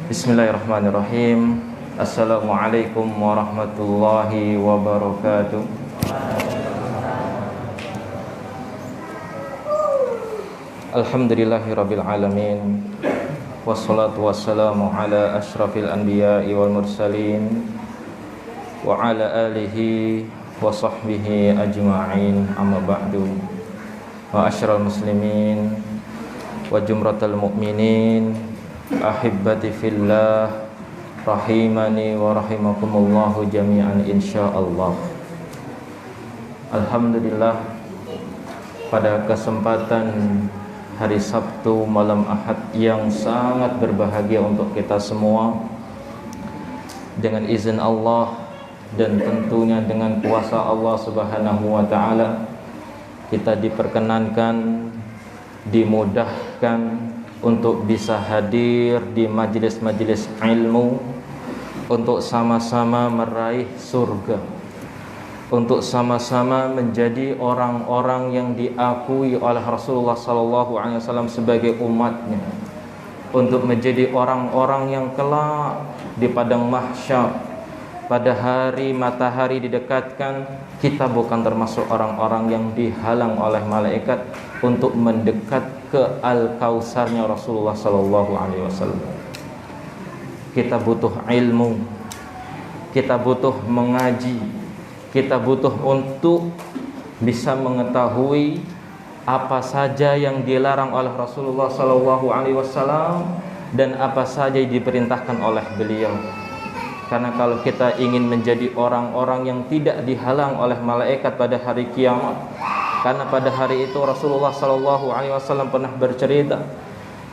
Bismillahirrahmanirrahim. Assalamualaikum warahmatullahi wabarakatuh. Alhamdulillahirabbil alamin. Wassalatu wassalamu ala asyrafil anbiya'i wal mursalin wa ala alihi wa sahbihi ajma'in. Amma ba'du. Wa asyral muslimin wa jumratal mu'minin, ahibbati fillah, rahimani wa rahimakumullahu jami'an insyaallah. Alhamdulillah, pada kesempatan hari Sabtu malam Ahad yang sangat berbahagia untuk kita semua, dengan izin Allah dan tentunya dengan kuasa Allah Subhanahu wa taala, kita diperkenankan, dimudahkan untuk bisa hadir di majelis-majelis ilmu, untuk sama-sama meraih surga, untuk sama-sama menjadi orang-orang yang diakui oleh Rasulullah SAW sebagai umatnya, untuk menjadi orang-orang yang kelak di padang mahsyar, pada hari matahari didekatkan, kita bukan termasuk orang-orang yang dihalang oleh malaikat untuk mendekat ke Al-Kausarnya Rasulullah SAW. Kita butuh ilmu, kita butuh mengaji, kita butuh untuk bisa mengetahui apa saja yang dilarang oleh Rasulullah SAW dan apa saja yang diperintahkan oleh beliau. Karena kalau kita ingin menjadi orang-orang yang tidak dihalang oleh malaikat pada hari kiamat, karena pada hari itu Rasulullah SAW pernah bercerita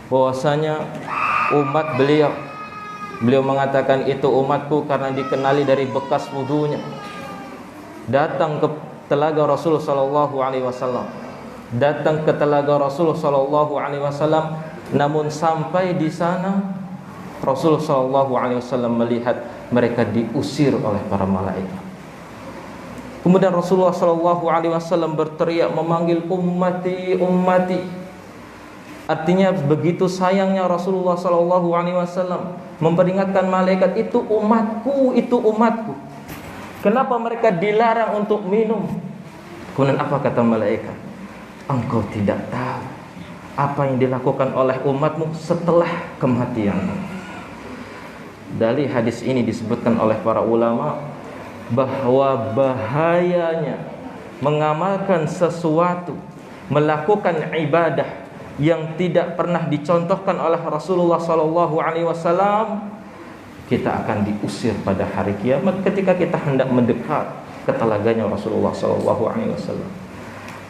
bahwasanya umat beliau mengatakan, itu umatku karena dikenali dari bekas wudunya, datang ke telaga Rasulullah SAW, datang ke telaga Rasulullah SAW, namun sampai di sana Rasulullah SAW melihat mereka diusir oleh para malaikat. Kemudian Rasulullah SAW berteriak memanggil ummati, ummati. Artinya begitu sayangnya Rasulullah SAW memperingatkan malaikat, itu umatku, itu umatku. Kenapa mereka dilarang untuk minum? Kemudian apa kata malaikat? Engkau tidak tahu apa yang dilakukan oleh umatmu setelah kematianmu. Dari hadis ini disebutkan oleh para ulama bahwa bahayanya mengamalkan sesuatu, melakukan ibadah yang tidak pernah dicontohkan oleh Rasulullah SAW, kita akan diusir pada hari kiamat ketika kita hendak mendekat ke telaganya Rasulullah SAW.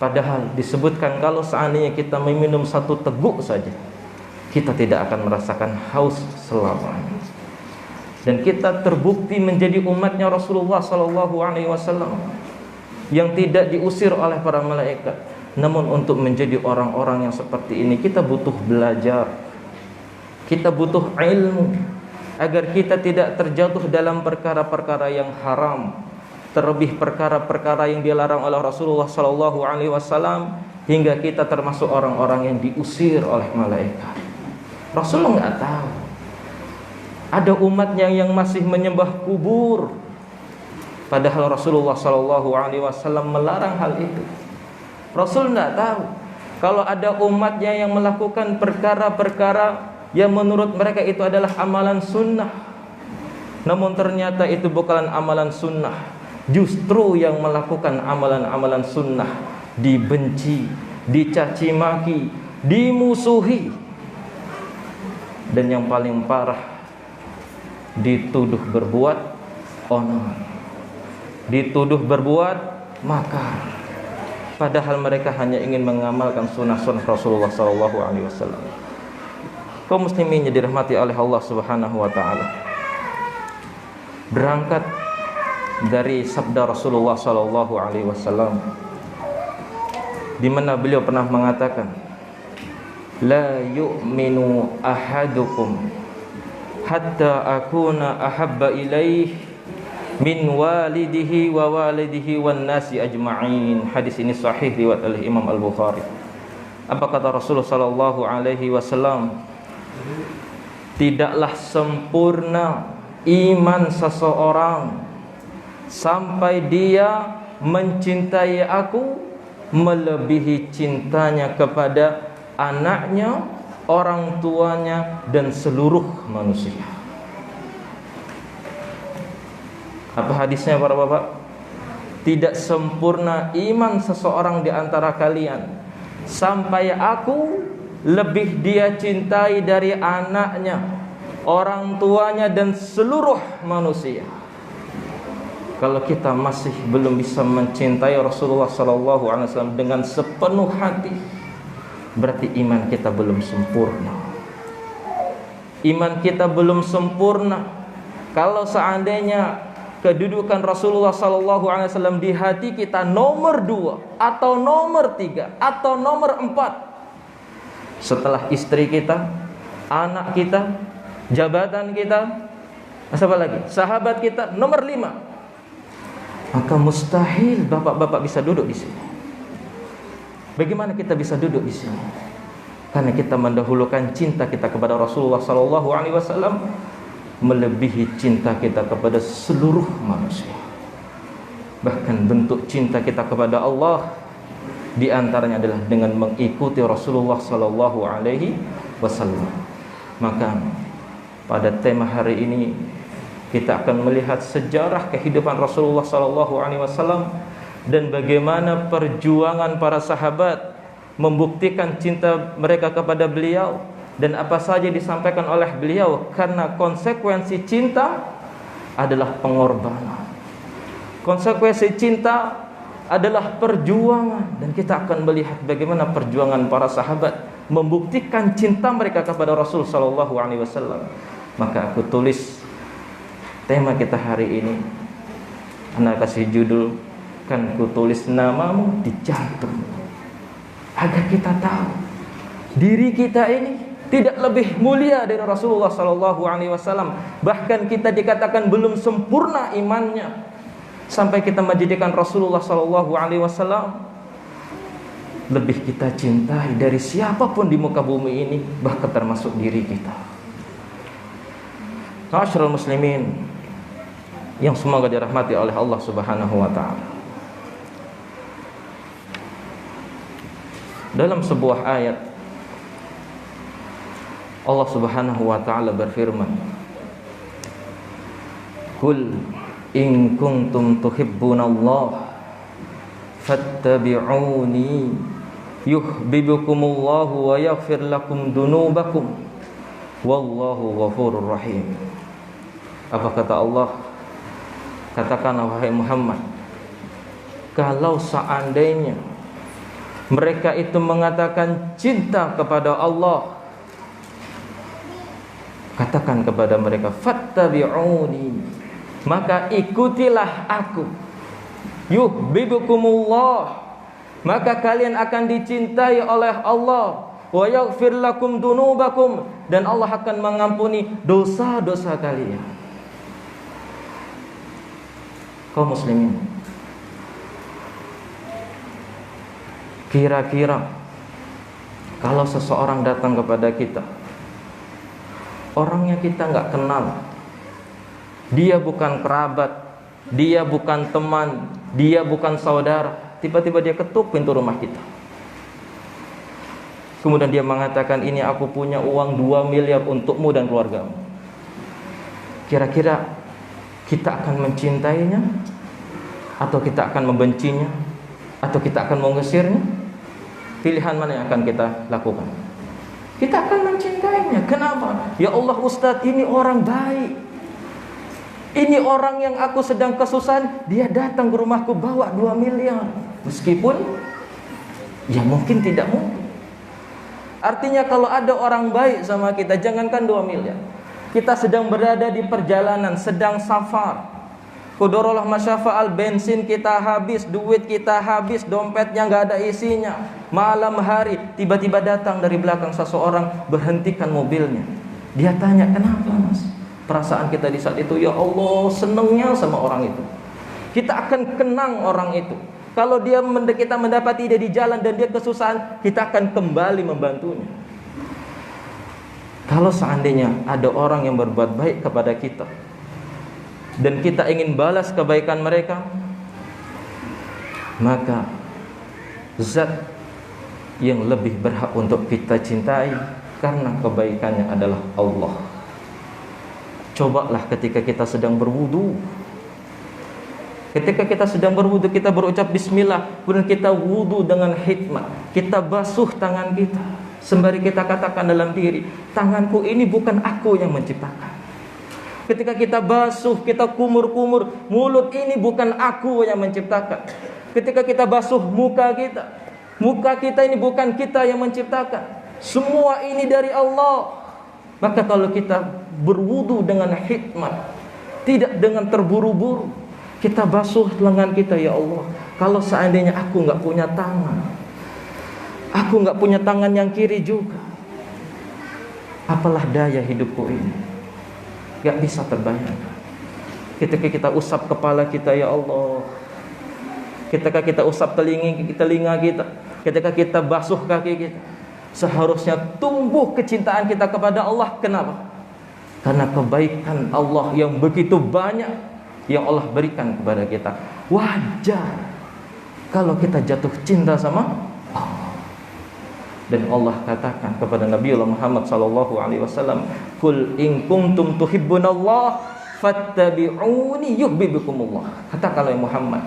Padahal disebutkan kalau seandainya kita meminum satu teguk saja, kita tidak akan merasakan haus selamanya. Dan kita terbukti menjadi umatnya Rasulullah SAW yang tidak diusir oleh para malaikat. Namun untuk menjadi orang-orang yang seperti ini, kita butuh belajar, kita butuh ilmu, agar kita tidak terjatuh dalam perkara-perkara yang haram, terlebih perkara-perkara yang dilarang oleh Rasulullah SAW, hingga kita termasuk orang-orang yang diusir oleh malaikat. Rasulullah nggak tahu ada umatnya yang masih menyembah kubur, padahal Rasulullah SAW melarang hal itu. Rasul tidak tahu kalau ada umatnya yang melakukan perkara-perkara yang menurut mereka itu adalah amalan sunnah, namun ternyata itu bukan amalan sunnah. Justru yang melakukan amalan-amalan sunnah dibenci, dicaci maki, dimusuhi, dan yang paling parah, dituduh berbuat onar, dituduh berbuat makar, padahal mereka hanya ingin mengamalkan sunnah-sunnah Rasulullah SAW. Kaum muslimin yang dirahmati oleh Allah Subhanahu wa taala, berangkat dari sabda Rasulullah SAW di mana beliau pernah mengatakan, la yu'minu ahadukum hatta akuna ahabba ilaih min walidihi wa walidihi wan nasi ajma'in. Hadis ini sahih riwayat oleh Imam Al-Bukhari. Apa kata Rasulullah sallallahu alaihi wasallam? tidaklah sempurna iman seseorang sampai dia mencintai aku melebihi cintanya kepada anaknya, orang tuanya, dan seluruh manusia. Apa hadisnya para bapak? Tidak sempurna iman seseorang di antara kalian sampai aku lebih dia cintai dari anaknya, orang tuanya, dan seluruh manusia. Kalau kita masih belum bisa mencintai Rasulullah SAW dengan sepenuh hati, berarti iman kita belum sempurna. Iman kita belum sempurna. Kalau seandainya kedudukan Rasulullah SAW di hati kita nomor 2 atau nomor 3 atau nomor 4 setelah istri kita, anak kita, jabatan kita, apa lagi? Sahabat kita, nomor 5. Maka mustahil bapak-bapak bisa duduk di sini. Bagaimana kita bisa duduk di sini? Karena kita mendahulukan cinta kita kepada Rasulullah SAW melebihi cinta kita kepada seluruh manusia. Bahkan bentuk cinta kita kepada Allah di antaranya adalah dengan mengikuti Rasulullah SAW. Maka pada tema hari ini kita akan melihat sejarah kehidupan Rasulullah SAW dan bagaimana perjuangan para sahabat membuktikan cinta mereka kepada beliau, dan apa saja disampaikan oleh beliau, karena konsekuensi cinta adalah pengorbanan. Konsekuensi cinta adalah perjuangan, dan kita akan melihat bagaimana perjuangan para sahabat membuktikan cinta mereka kepada Rasul SAW. Maka aku tulis tema kita hari ini, anak kasih judul, kan ku tulis namamu di jantung, agar kita tahu diri kita ini tidak lebih mulia dari Rasulullah SAW. Bahkan kita dikatakan belum sempurna imannya sampai kita menjadikan Rasulullah SAW lebih kita cintai dari siapapun di muka bumi ini, bahkan termasuk diri kita. Ma'asyiral muslimin yang semoga dirahmati oleh Allah Subhanahu wa taala. Dalam sebuah ayat Allah Subhanahu wa taala berfirman, "Qul in kuntum tuhibbunallaha fattabi'uni yuhibbukumullahu wa yaghfir lakum dunubakum wallahu ghafurur rahim." Apa kata Allah? Katakanlah wahai Muhammad, kalau seandainya mereka itu mengatakan cinta kepada Allah, katakan kepada mereka, fattabi'uni, maka ikutilah aku, yuhibbukumullah, maka kalian akan dicintai oleh Allah, wa yaghfir lakum dunubakum, dan Allah akan mengampuni dosa-dosa kalian. Kaum muslimin, kira-kira kalau seseorang datang kepada kita, orangnya kita nggak kenal, dia bukan kerabat, dia bukan teman, dia bukan saudara, tiba-tiba dia ketuk pintu rumah kita, kemudian dia mengatakan, ini aku punya uang 2 miliar untukmu dan keluargamu. Kira-kira kita akan mencintainya, atau kita akan membencinya, atau kita akan mengusirnya? Pilihan mana yang akan kita lakukan? Kita akan mencintainya. Kenapa? Ya Allah Ustadz, ini orang baik, ini orang yang aku sedang kesusahan, dia datang ke rumahku bawa 2 miliar. Meskipun ya mungkin tidak mungkin. Artinya kalau ada orang baik sama kita, jangankan 2 miliar, kita sedang berada di perjalanan, sedang safar, qadarullah masyafa'al, bensin kita habis, duit kita habis, dompetnya nggak ada isinya, malam hari tiba-tiba datang dari belakang seseorang, berhentikan mobilnya, dia tanya, kenapa mas? Perasaan kita di saat itu, ya Allah senengnya sama orang itu. Kita akan kenang orang itu. Kalau kita mendapati dia di jalan dan dia kesusahan, kita akan kembali membantunya. Kalau seandainya ada orang yang berbuat baik kepada kita dan kita ingin balas kebaikan mereka, maka zat yang lebih berhak untuk kita cintai karena kebaikannya adalah Allah. Cobalah ketika kita sedang berwudu. Ketika kita sedang berwudu, kita berucap bismillah, kemudian kita wudu dengan hikmat. Kita basuh tangan kita sembari kita katakan dalam diri, tanganku ini bukan aku yang menciptakan. Ketika kita basuh, kita kumur-kumur, mulut ini bukan aku yang menciptakan. Ketika kita basuh muka kita ini bukan kita yang menciptakan. Semua ini dari Allah. Maka kalau kita berwudu dengan hikmat, tidak dengan terburu-buru, kita basuh lengan kita, ya Allah, kalau seandainya aku nggak punya tangan, aku nggak punya tangan yang kiri juga, apalah daya hidupku ini, nggak bisa terbayangkan. Ketika kita usap kepala kita, ya Allah, ketika kita usap telinga kita, ketika kita basuh kaki kita, seharusnya tumbuh kecintaan kita kepada Allah. Kenapa? Karena kebaikan Allah yang begitu banyak yang Allah berikan kepada kita. Wajar kalau kita jatuh cinta sama Allah. Dan Allah katakan kepada Nabi Muhammad SAW, "Qul in kuntum tuhibbunallah fattabi'uni yuhibbukumullah." Katakanlah Muhammad,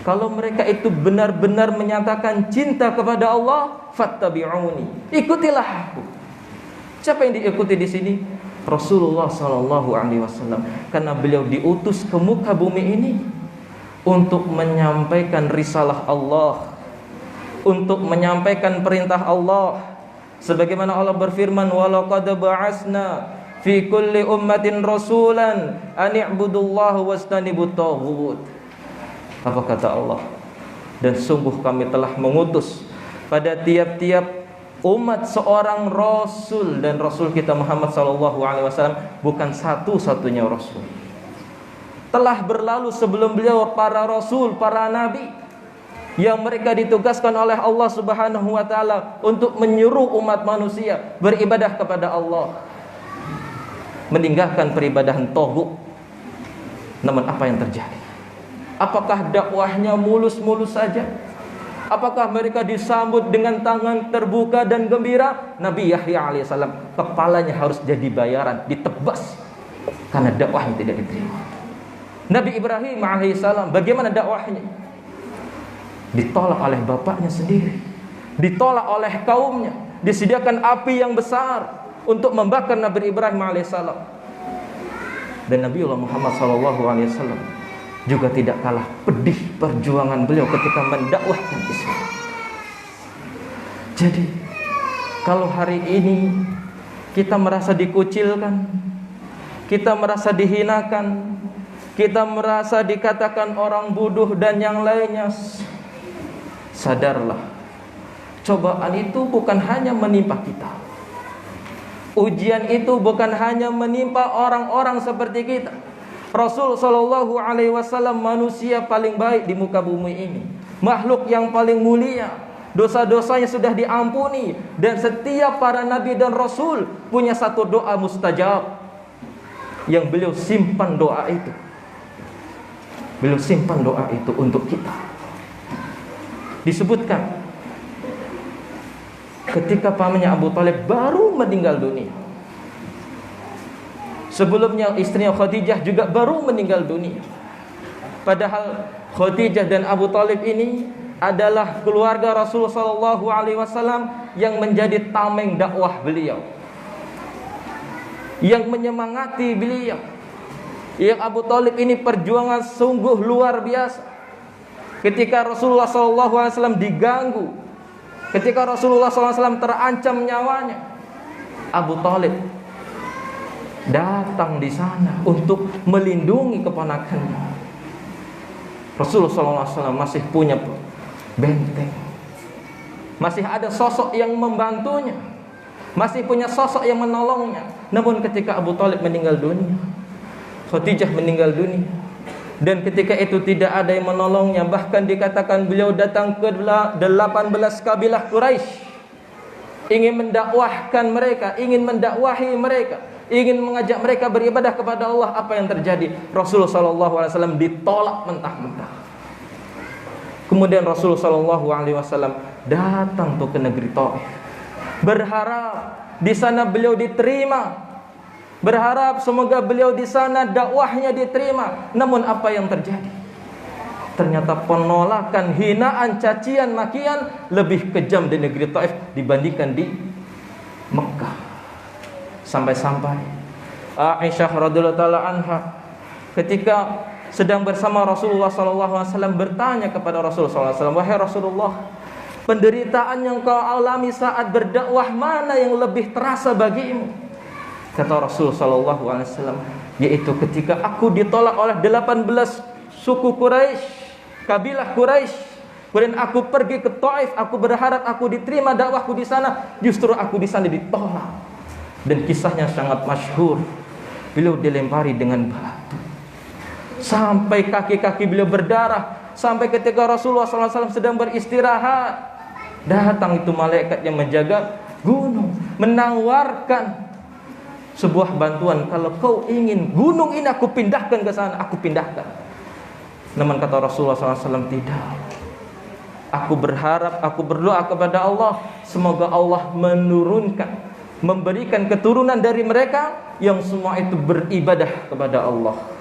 kalau mereka itu benar-benar menyatakan cinta kepada Allah, fattabi'uni, ikutilah aku. Siapa yang diikuti di sini? Rasulullah SAW, karena beliau diutus ke muka bumi ini untuk menyampaikan risalah Allah, untuk menyampaikan perintah Allah. Sebagaimana Allah berfirman, "Walaqad ba'asna fi kulli ummatin rasulan an i'budullaha wastanibut taghut." Apa kata Allah? Dan sungguh kami telah mengutus pada tiap-tiap umat seorang rasul, dan rasul kita Muhammad SAW bukan satu-satunya rasul. Telah berlalu sebelum beliau para rasul, para nabi yang mereka ditugaskan oleh Allah Subhanahu wa taala untuk menyuruh umat manusia beribadah kepada Allah, meninggalkan peribadahan taghut. Namun apa yang terjadi? Apakah dakwahnya mulus-mulus saja? Apakah mereka disambut dengan tangan terbuka dan gembira? Nabi Yahya alaihissalam kepalanya harus jadi bayaran, ditebas karena dakwahnya tidak diterima. Nabi Ibrahim alaihissalam, bagaimana dakwahnya? Ditolak oleh bapaknya sendiri, ditolak oleh kaumnya, disediakan api yang besar untuk membakar Nabi Ibrahim alaihissalam. Dan Nabi Muhammad SAW juga tidak kalah pedih perjuangan beliau ketika mendakwahkan Islam. Jadi kalau hari ini kita merasa dikucilkan, kita merasa dihinakan, kita merasa dikatakan orang bodoh dan yang lainnya, sadarlah, cobaan itu bukan hanya menimpa kita. Ujian itu bukan hanya menimpa orang-orang seperti kita. Rasul sallallahu alaihi wasallam manusia paling baik di muka bumi ini, makhluk yang paling mulia, dosa-dosanya sudah diampuni, dan setiap para nabi dan rasul punya satu doa mustajab yang beliau simpan doa itu. Beliau simpan doa itu untuk kita. Disebutkan ketika pamannya Abu Thalib baru meninggal dunia. Sebelumnya istrinya Khadijah juga baru meninggal dunia. Padahal Khadijah dan Abu Thalib ini adalah keluarga Rasul sallallahu alaihi wasallam yang menjadi tameng dakwah beliau, yang menyemangati beliau. Yang Abu Thalib ini perjuangan sungguh luar biasa. Ketika Rasulullah sallallahu alaihi wasallam diganggu, ketika Rasulullah sallallahu alaihi wasallam terancam nyawanya, Abu Thalib datang di sana untuk melindungi keponakannya. Rasulullah SAW masih punya benteng, masih ada sosok yang membantunya, masih punya sosok yang menolongnya. Namun ketika Abu Thalib meninggal dunia, Khadijah meninggal dunia, dan ketika itu tidak ada yang menolongnya. Bahkan dikatakan beliau datang ke 18 kabilah Quraisy ingin mendakwahkan mereka, ingin mendakwahi mereka, ingin mengajak mereka beribadah kepada Allah. Apa yang terjadi? Rasulullah SAW ditolak mentah-mentah. Kemudian Rasulullah SAW datang tuh ke negeri Taif, berharap di sana beliau diterima, berharap semoga beliau di sana dakwahnya diterima. Namun apa yang terjadi? Ternyata penolakan, hinaan, cacian, makian lebih kejam di negeri Taif dibandingkan di Mekah. Sampai-sampai Aisyah radhiyallahu taala anha ketika sedang bersama Rasulullah SAW bertanya kepada Rasulullah SAW, "Wahai Rasulullah, penderitaan yang kau alami saat berdakwah mana yang lebih terasa bagimu?" Kata Rasulullah SAW, "Yaitu ketika aku ditolak oleh 18 suku Quraisy, kabilah Quraisy. Kemudian aku pergi ke Taif, aku berharap aku diterima dakwahku di sana, justru aku di sana ditolak." Dan kisahnya sangat masyhur. Beliau dilempari dengan batu sampai kaki-kaki beliau berdarah. Sampai ketika Rasulullah SAW sedang beristirahat, datang itu malaikat yang menjaga gunung, menawarkan sebuah bantuan. Kalau kau ingin gunung ini aku pindahkan ke sana, aku pindahkan. Namun kata Rasulullah SAW, tidak. Aku berharap, aku berdoa kepada Allah, semoga Allah menurunkan, memberikan keturunan dari mereka yang semua itu beribadah kepada Allah.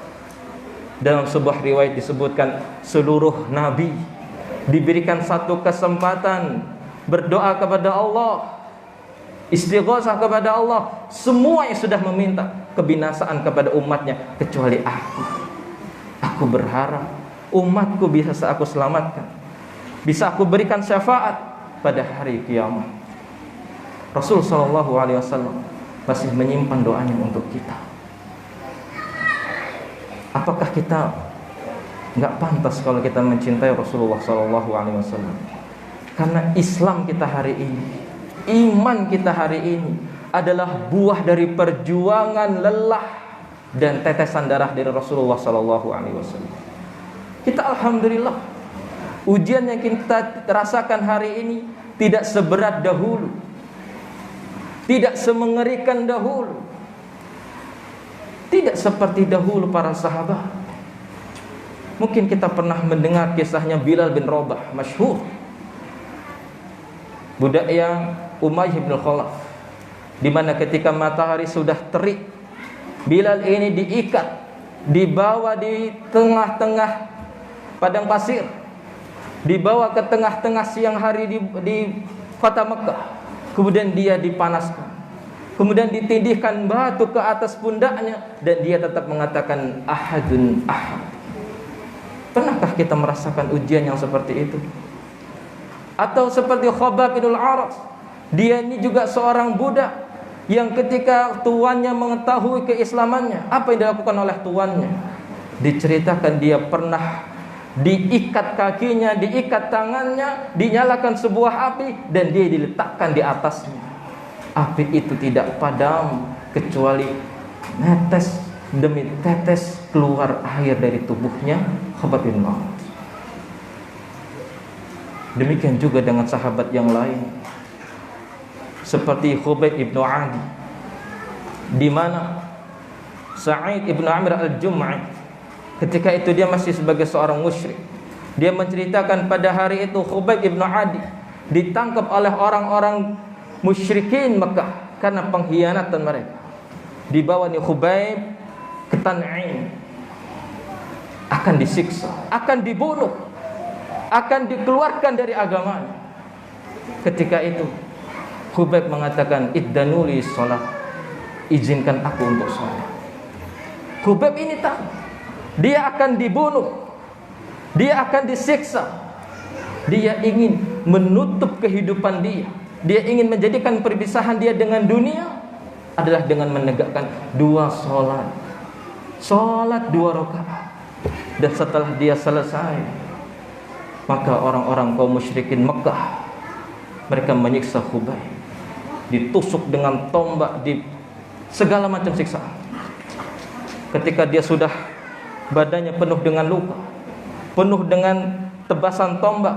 Dalam sebuah riwayat disebutkan, seluruh nabi diberikan satu kesempatan berdoa kepada Allah, istighosah kepada Allah. Semua yang sudah meminta kebinasaan kepada umatnya kecuali aku. Aku berharap umatku bisa aku selamatkan, bisa aku berikan syafaat pada hari kiamat. Rasul SAW masih menyimpan doanya untuk kita. Apakah kita nggak pantas kalau kita mencintai Rasulullah SAW? Karena Islam kita hari ini, iman kita hari ini adalah buah dari perjuangan lelah dan tetesan darah dari Rasulullah SAW. Kita alhamdulillah, ujian yang kita rasakan hari ini tidak seberat dahulu, tidak semengerikan dahulu, tidak seperti dahulu para sahabat. Mungkin kita pernah mendengar kisahnya Bilal bin Rabah, masyhur, budak yang Umayyah bin Khalaf, di mana ketika matahari sudah terik, Bilal ini diikat, dibawa di tengah-tengah padang pasir, dibawa ke tengah-tengah siang hari di kota Mekah. Kemudian dia dipanaskan, kemudian ditindihkan batu ke atas pundaknya, dan dia tetap mengatakan ahadun ahad. Pernahkah kita merasakan ujian yang seperti itu? Atau seperti Khabbab bin al-Aras, dia ini juga seorang budak yang ketika tuannya mengetahui keislamannya, apa yang dilakukan oleh tuannya? Diceritakan dia pernah diikat kakinya, diikat tangannya, dinyalakan sebuah api, dan dia diletakkan di atasnya. Api itu tidak padam kecuali netes demi tetes keluar air dari tubuhnya Khabbab bin al-Aras. Demikian juga dengan sahabat yang lain, seperti Khubayb ibnu Adi, di mana Sa'id ibnu Amr al-Jum'i, ketika itu dia masih sebagai seorang musyrik, dia menceritakan pada hari itu Khubayb ibnu Adi ditangkap oleh orang-orang musyrikin Mekah karena pengkhianatan mereka. Dibawa nih Khubayb ke Tan'im, akan disiksa, akan dibunuh, akan dikeluarkan dari agamanya. Ketika itu Khubayb mengatakan, iddanuli sholat, izinkan aku untuk sholat. Khubayb ini tahu dia akan dibunuh, dia akan disiksa. Dia ingin menutup kehidupan dia, dia ingin menjadikan perpisahan dia dengan dunia adalah dengan menegakkan 2 sholat, sholat 2 rakaat. Dan setelah dia selesai, maka orang-orang kaum musyrikin Mekah, mereka menyiksa Khubayb, ditusuk dengan tombak, di segala macam siksaan. Ketika dia sudah badannya penuh dengan luka, penuh dengan tebasan tombak,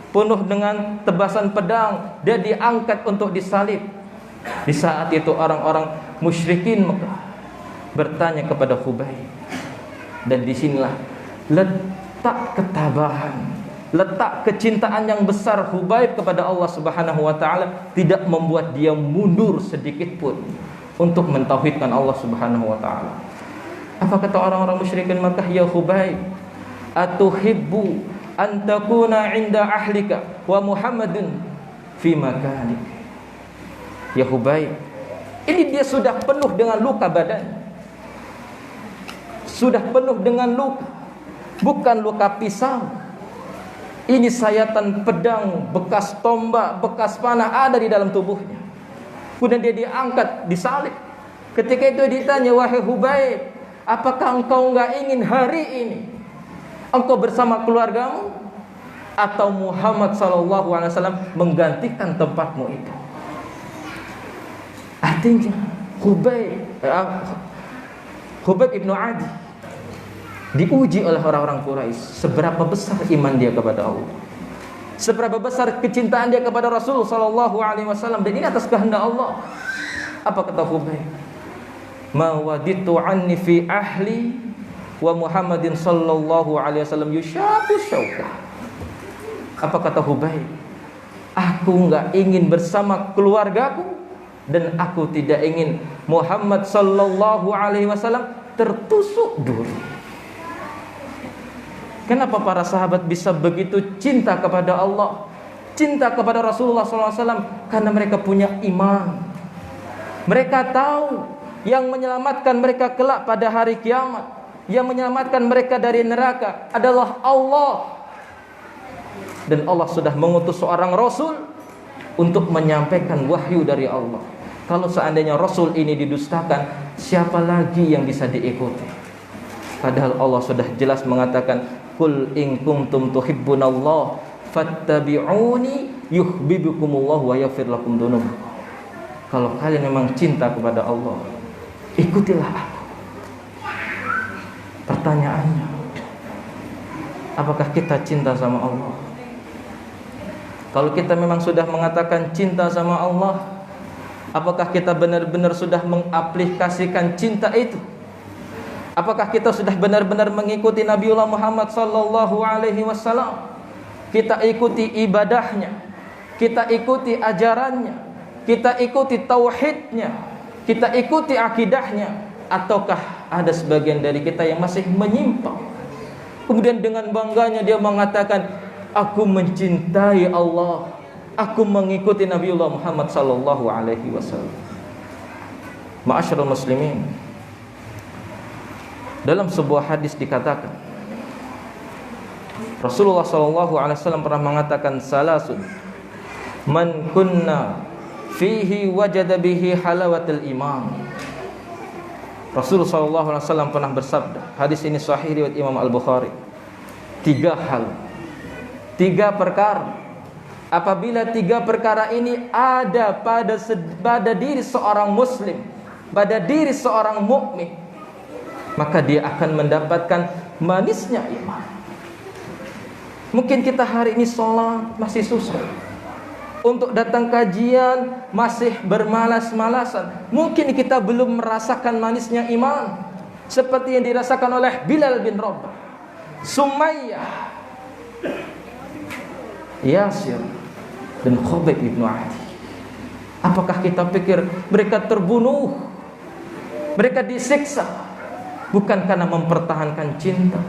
penuh dengan tebasan pedang, dia diangkat untuk disalib. Di saat itu orang-orang musyrikin Mekah bertanya kepada Khubayb, dan disinilah letak ketabahan, letak kecintaan yang besar Khubayb kepada Allah Subhanahu wa taala, tidak membuat dia mundur sedikit pun untuk mentauhidkan Allah Subhanahu wa taala. Apa kata orang-orang musyrikin Makkah? Ya Khubayb, atuhibbu an takuna 'inda ahlika wa Muhammadun fi makanik. Ya Khubayb, ini dia sudah penuh dengan luka badan, sudah penuh dengan luka, bukan luka pisau. Ini sayatan pedang, bekas tombak, bekas panah ada di dalam tubuhnya. Kemudian dia diangkat, disalib. Ketika itu ditanya, wahai Khubayb, apakah engkau enggak ingin hari ini engkau bersama keluargamu, atau Muhammad SAW menggantikan tempatmu itu? Artinya Khubayb ibnu Adi diuji oleh orang-orang Quraisy, seberapa besar iman dia kepada Allah, seberapa besar kecintaan dia kepada Rasul SAW, dan ini atas kehendak Allah. Apa kata Khubayb? Ma waditu anni fi ahli wa Muhammadin sallallahu alaihi wasallam yushabu syauka. Apa kata Khubayb? Aku enggak ingin bersama keluargaku, dan aku tidak ingin Muhammad sallallahu alaihi wasallam tertusuk duri. Kenapa para sahabat bisa begitu cinta kepada Allah, cinta kepada Rasulullah SAW? Karena mereka punya iman. Mereka tahu yang menyelamatkan mereka kelak pada hari kiamat, yang menyelamatkan mereka dari neraka adalah Allah. Dan Allah sudah mengutus seorang Rasul untuk menyampaikan wahyu dari Allah. Kalau seandainya Rasul ini didustakan, siapa lagi yang bisa diikuti? Padahal Allah sudah jelas mengatakan, Qul in kuntum tuhibbunallah fattabi'uni yuhibbukumullah wa yaghfir lakum dzunubakum. Kalau kalian memang cinta kepada Allah, ikutilah aku. Pertanyaannya, apakah kita cinta sama Allah? Kalau kita memang sudah mengatakan cinta sama Allah, apakah kita benar-benar sudah mengaplikasikan cinta itu? Apakah kita sudah benar-benar mengikuti Nabiullah Muhammad sallallahu alaihi wasallam? Kita ikuti ibadahnya, kita ikuti ajarannya, kita ikuti tauhidnya, kita ikuti akidahnya, ataukah ada sebagian dari kita yang masih menyimpang? Kemudian dengan bangganya dia mengatakan, aku mencintai Allah, aku mengikuti Nabiullah Muhammad sallallahu alaihi wasallam. Ma'asyiral muslimin, dalam sebuah hadis dikatakan, Rasulullah SAW pernah mengatakan, salasun man kunna fihi wajada bihi halawatul iman. Rasulullah SAW pernah bersabda, hadis ini sahih riwayat Imam Al-Bukhari, 3 hal, 3 perkara, apabila 3 perkara ini ada pada diri seorang muslim, pada diri seorang mukmin, maka dia akan mendapatkan manisnya iman. Mungkin kita hari ini sholat masih susah, untuk datang kajian masih bermalas-malasan. Mungkin kita belum merasakan manisnya iman seperti yang dirasakan oleh Bilal bin Rabah, Sumayyah, Yasir, dan Khubayb ibnu Adi. Apakah kita pikir mereka terbunuh, mereka disiksa bukan karena mempertahankan cinta?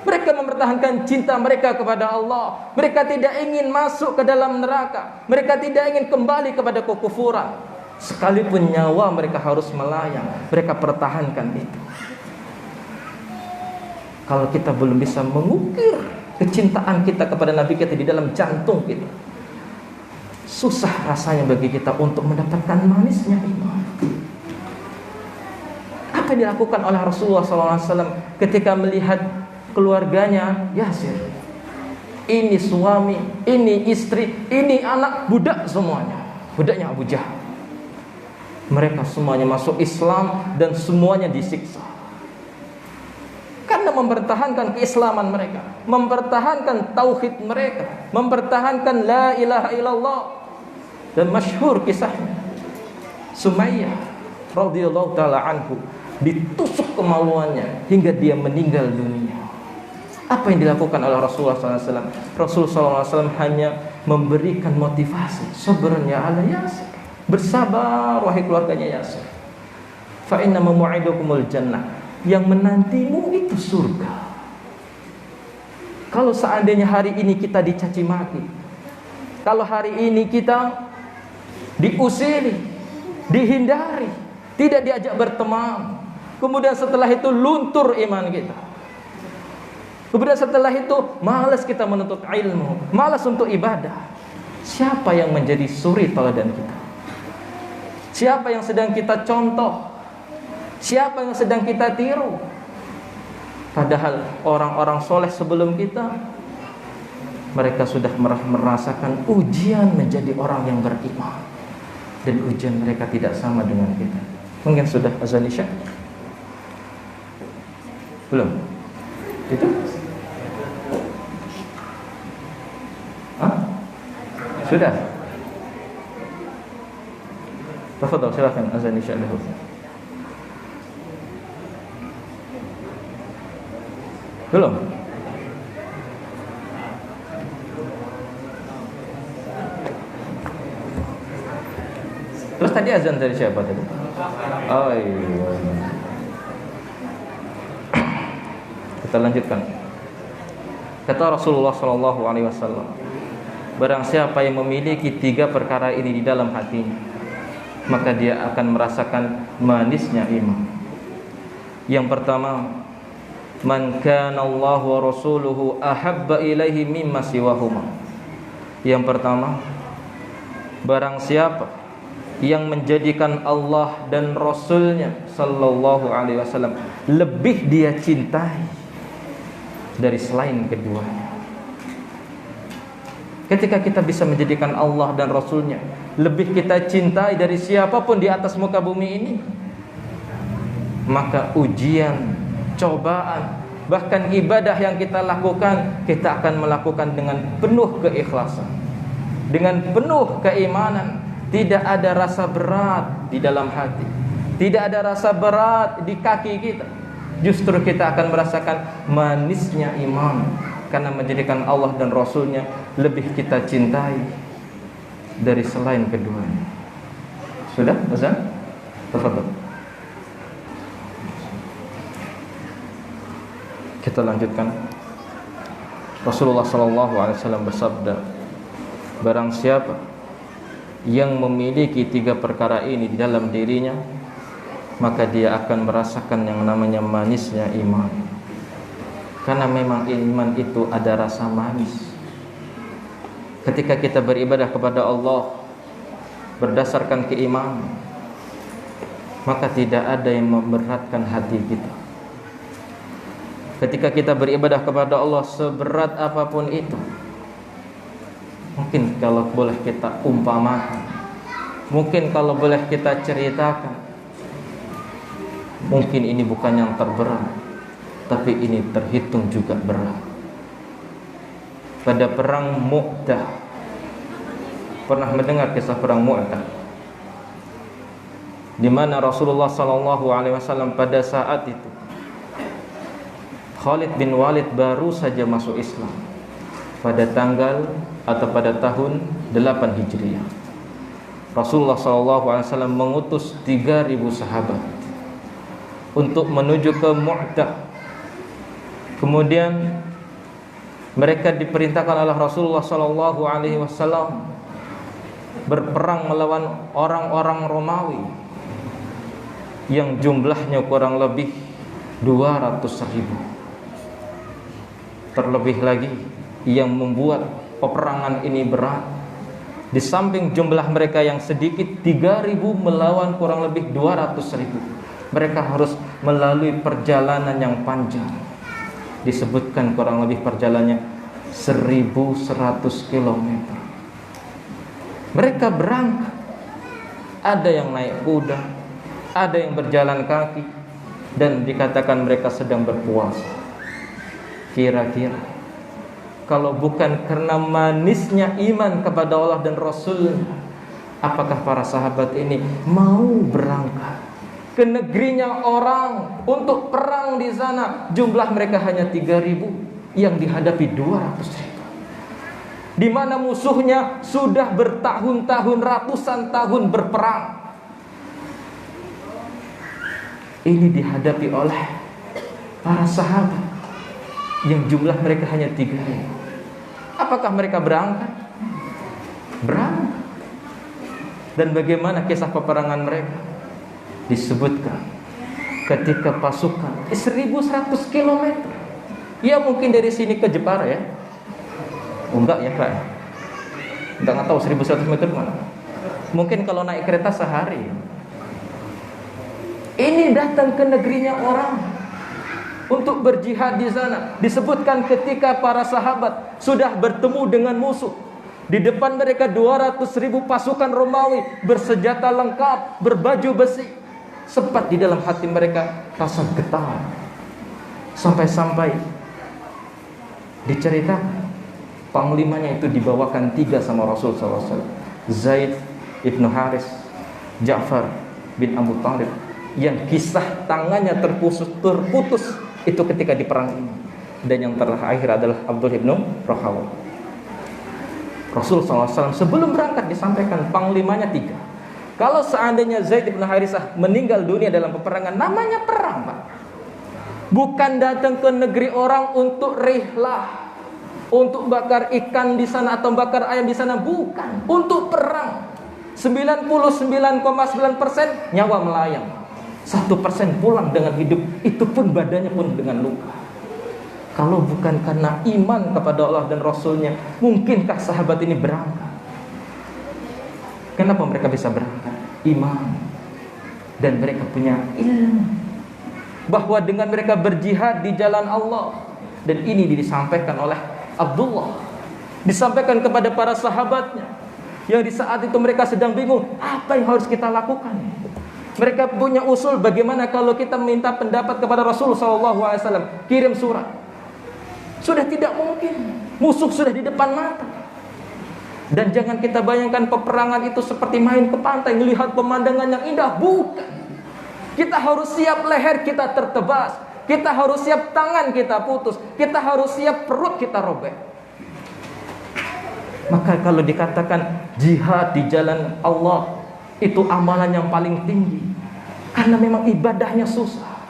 Mereka mempertahankan cinta mereka kepada Allah. Mereka tidak ingin masuk ke dalam neraka. Mereka tidak ingin kembali kepada kekufuran. Sekalipun nyawa mereka harus melayang, mereka pertahankan itu. Kalau kita belum bisa mengukir kecintaan kita kepada Nabi kita di dalam jantung kita, susah rasanya bagi kita untuk mendapatkan manisnya iman. Apa yang dilakukan oleh Rasulullah SAW ketika melihat keluarganya Yasir? Ini suami, ini istri, ini anak, budak semuanya, budaknya Abu Jahal. Mereka semuanya masuk Islam dan semuanya disiksa karena mempertahankan keislaman mereka, mempertahankan tauhid mereka, mempertahankan la ilaha illallah. Dan masyhur kisahnya, Sumayyah radhiyallahu taala anhu ditusuk kemaluannya hingga dia meninggal dunia. Apa yang dilakukan oleh Rasulullah SAW? Rasulullah SAW hanya memberikan motivasi, sabarnya ala Yasir, bersabar wahai keluarganya Yasir. Fa inna mau'idukumul jannah, yang menantimu itu surga. Kalau seandainya hari ini kita dicaci maki, kalau hari ini kita diusiri, dihindari, tidak diajak berteman, kemudian setelah itu luntur iman kita, kemudian setelah itu malas kita menuntut ilmu, malas untuk ibadah, siapa yang menjadi suri teladan kita? Siapa yang sedang kita contoh? Siapa yang sedang kita tiru? Padahal orang-orang soleh sebelum kita, mereka sudah merasakan ujian menjadi orang yang beriman, dan ujian mereka tidak sama dengan kita. Mungkin sudah azan isya? Belum? Itu? Hah? Sudah? Tafadhal, silakan azan isya dahulu. Belum? Terus tadi azan dari siapa tadi? Oh iya. Kita lanjutkan. Kata Rasulullah SAW, barang siapa yang memiliki 3 perkara ini di dalam hatinya, maka dia akan merasakan manisnya iman. Yang pertama, man kana Allah wa rasuluhu ahabba ilaihi mimma siwahuma. Yang pertama, barang siapa yang menjadikan Allah dan Rasulnya sallallahu alaihi wasallam lebih dia cintai dari selain keduanya. Ketika kita bisa menjadikan Allah dan Rasulnya lebih kita cintai dari siapapun di atas muka bumi ini, maka ujian, cobaan, bahkan ibadah yang kita lakukan, kita akan melakukan dengan penuh keikhlasan, dengan penuh keimanan. Tidak ada rasa berat di dalam hati, tidak ada rasa berat di kaki kita. Justru kita akan merasakan manisnya iman, karena menjadikan Allah dan Rasulnya lebih kita cintai dari selain keduanya. Sudah, Ustaz? Tafadhol. Kita lanjutkan. Rasulullah SAW bersabda, barang siapa yang memiliki 3 perkara ini di dalam dirinya, maka dia akan merasakan yang namanya manisnya iman. Karena memang iman itu ada rasa manis. Ketika kita beribadah kepada Allah berdasarkan keimanan, maka tidak ada yang memberatkan hati kita. Ketika kita beribadah kepada Allah seberat apapun itu, mungkin kalau boleh kita umpamakan, mungkin kalau boleh kita ceritakan, mungkin ini bukan yang terberat, tapi ini terhitung juga berat. Pada perang Mu'tah, pernah mendengar kisah perang Mu'tah, di mana Rasulullah SAW pada saat itu, Khalid bin Walid baru saja masuk Islam pada tanggal atau pada tahun 8 Hijriah. Rasulullah SAW mengutus 3.000 sahabat untuk menuju ke Mu'tah. Kemudian mereka diperintahkan oleh Rasulullah SAW berperang melawan orang-orang Romawi yang jumlahnya kurang lebih 200.000. Terlebih lagi yang membuat peperangan ini berat, di samping jumlah mereka yang sedikit 3.000 melawan kurang lebih 200.000, mereka harus melalui perjalanan yang panjang. Disebutkan kurang lebih perjalanannya 1.100 km. Mereka berangkat, ada yang naik kuda, ada yang berjalan kaki, dan dikatakan mereka sedang berpuasa. Kira-kira kalau bukan karena manisnya iman kepada Allah dan Rasul, apakah para sahabat ini mau berangkat ke negerinya orang untuk perang di sana? Jumlah mereka hanya 3.000 yang dihadapi 200.000, di mana musuhnya sudah bertahun-tahun, ratusan tahun berperang. Ini dihadapi oleh para sahabat yang jumlah mereka hanya 3.000. Apakah mereka berangkat? Berangkat. Dan bagaimana kisah peperangan mereka? Disebutkan ketika pasukan 1.100 km. Ya mungkin dari sini ke Jepara ya. Enggak ya Kak. Enggak tahu 1.100 meter mana. Mungkin kalau naik kereta sehari. Ini datang ke negerinya orang untuk berjihad di sana. Disebutkan ketika para sahabat sudah bertemu dengan musuh, di depan mereka 200.000 pasukan Romawi bersenjata lengkap, berbaju besi. Sempat di dalam hati mereka rasa getar. Sampai-sampai diceritakan panglimanya itu dibawakan 3 sama Rasul SAW. Zaid ibn Haris, Ja'far bin Abu Thalib, yang kisah tangannya terputus itu ketika di perang ini. Dan yang terakhir adalah Abdullah ibn Rawaha. Rasul SAW sebelum berangkat disampaikan panglimanya 3. Kalau seandainya Zaid bin Harisah meninggal dunia dalam peperangan, namanya perang, Pak. Bukan datang ke negeri orang untuk rihlah, untuk bakar ikan di sana atau bakar ayam di sana, bukan. Untuk perang. 99,9% nyawa melayang, 1% pulang dengan hidup, itu pun badannya pun dengan luka. Kalau bukan karena iman kepada Allah dan Rasulnya, mungkinkah sahabat ini berangkat? Kenapa mereka bisa berangkat? Iman. Dan mereka punya ilmu bahwa dengan mereka berjihad di jalan Allah. Dan ini disampaikan oleh Abdullah, disampaikan kepada para sahabatnya, yang di saat itu mereka sedang bingung, apa yang harus kita lakukan? Mereka punya usul, bagaimana kalau kita minta pendapat kepada Rasul SAW, kirim surat. Sudah tidak mungkin, musuh sudah di depan mata. Dan jangan kita bayangkan peperangan itu seperti main ke pantai, melihat pemandangan yang indah, bukan. Kita harus siap leher kita tertebas, kita harus siap tangan kita putus, kita harus siap perut kita robek. Maka kalau dikatakan jihad di jalan Allah, itu amalan yang paling tinggi, karena memang ibadahnya susah,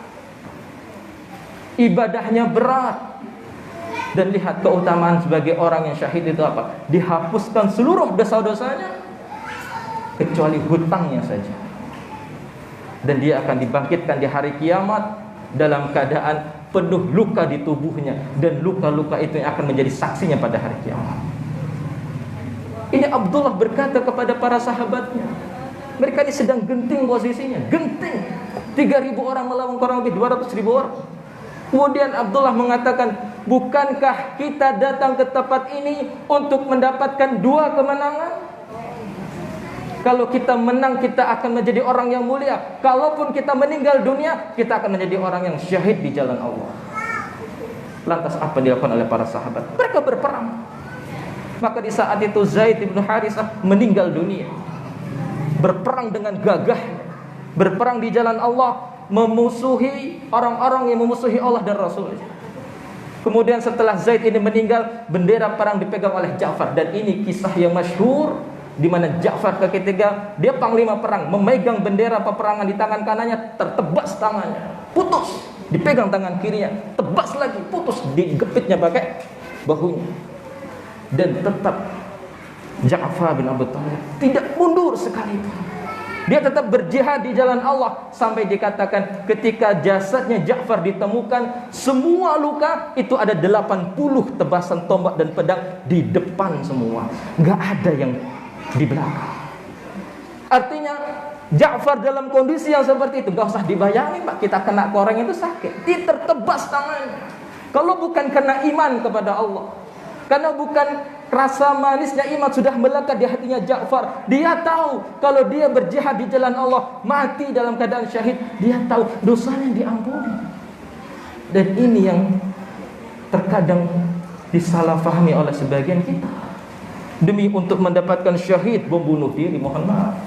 ibadahnya berat. Dan lihat keutamaan sebagai orang yang syahid itu apa? Dihapuskan seluruh dosa-dosanya kecuali hutangnya saja. Dan dia akan dibangkitkan di hari kiamat dalam keadaan penuh luka di tubuhnya, dan luka-luka itu yang akan menjadi saksinya pada hari kiamat. Ini Abdullah berkata kepada para sahabatnya. Mereka ini sedang genting posisinya, genting. 3.000 orang melawan kurang lebih 200.000 orang. Kemudian Abdullah mengatakan, bukankah kita datang ke tempat ini untuk mendapatkan 2 kemenangan? Kalau kita menang, kita akan menjadi orang yang mulia. Kalaupun kita meninggal dunia, kita akan menjadi orang yang syahid di jalan Allah. Lantas apa yang dilakukan oleh para sahabat? Mereka berperang. Maka di saat itu Zaid bin Harisah meninggal dunia, berperang dengan gagah, berperang di jalan Allah, memusuhi orang-orang yang memusuhi Allah dan Rasul. Kemudian setelah Zaid ini meninggal, bendera perang dipegang oleh Ja'far. Dan ini kisah yang masyhur, di mana Ja'far ketiga, dia panglima perang, memegang bendera peperangan di tangan kanannya, tertebas tangannya, putus. Dipegang tangan kirinya, tebas lagi, putus, digepitnya pakai bahunya. Dan tetap Ja'far bin Abi Thalib tidak mundur sekalipun. Dia tetap berjihad di jalan Allah, sampai dikatakan ketika jasadnya Ja'far ditemukan, semua luka itu ada 80 tebasan tombak dan pedang di depan semua, nggak ada yang di belakang. Artinya Ja'far dalam kondisi yang seperti itu, nggak usah dibayangin Pak, kita kena koreng itu sakit, dia tertebas tangannya. Kalau bukan karena iman kepada Allah, karena bukan rasa manisnya iman sudah melekat di hatinya Ja'far, dia tahu kalau dia berjihad di jalan Allah, mati dalam keadaan syahid, dia tahu dosanya diampuni. Dan ini yang terkadang disalahfahami oleh sebagian kita. Demi untuk mendapatkan syahid membunuh diri, mohon maaf.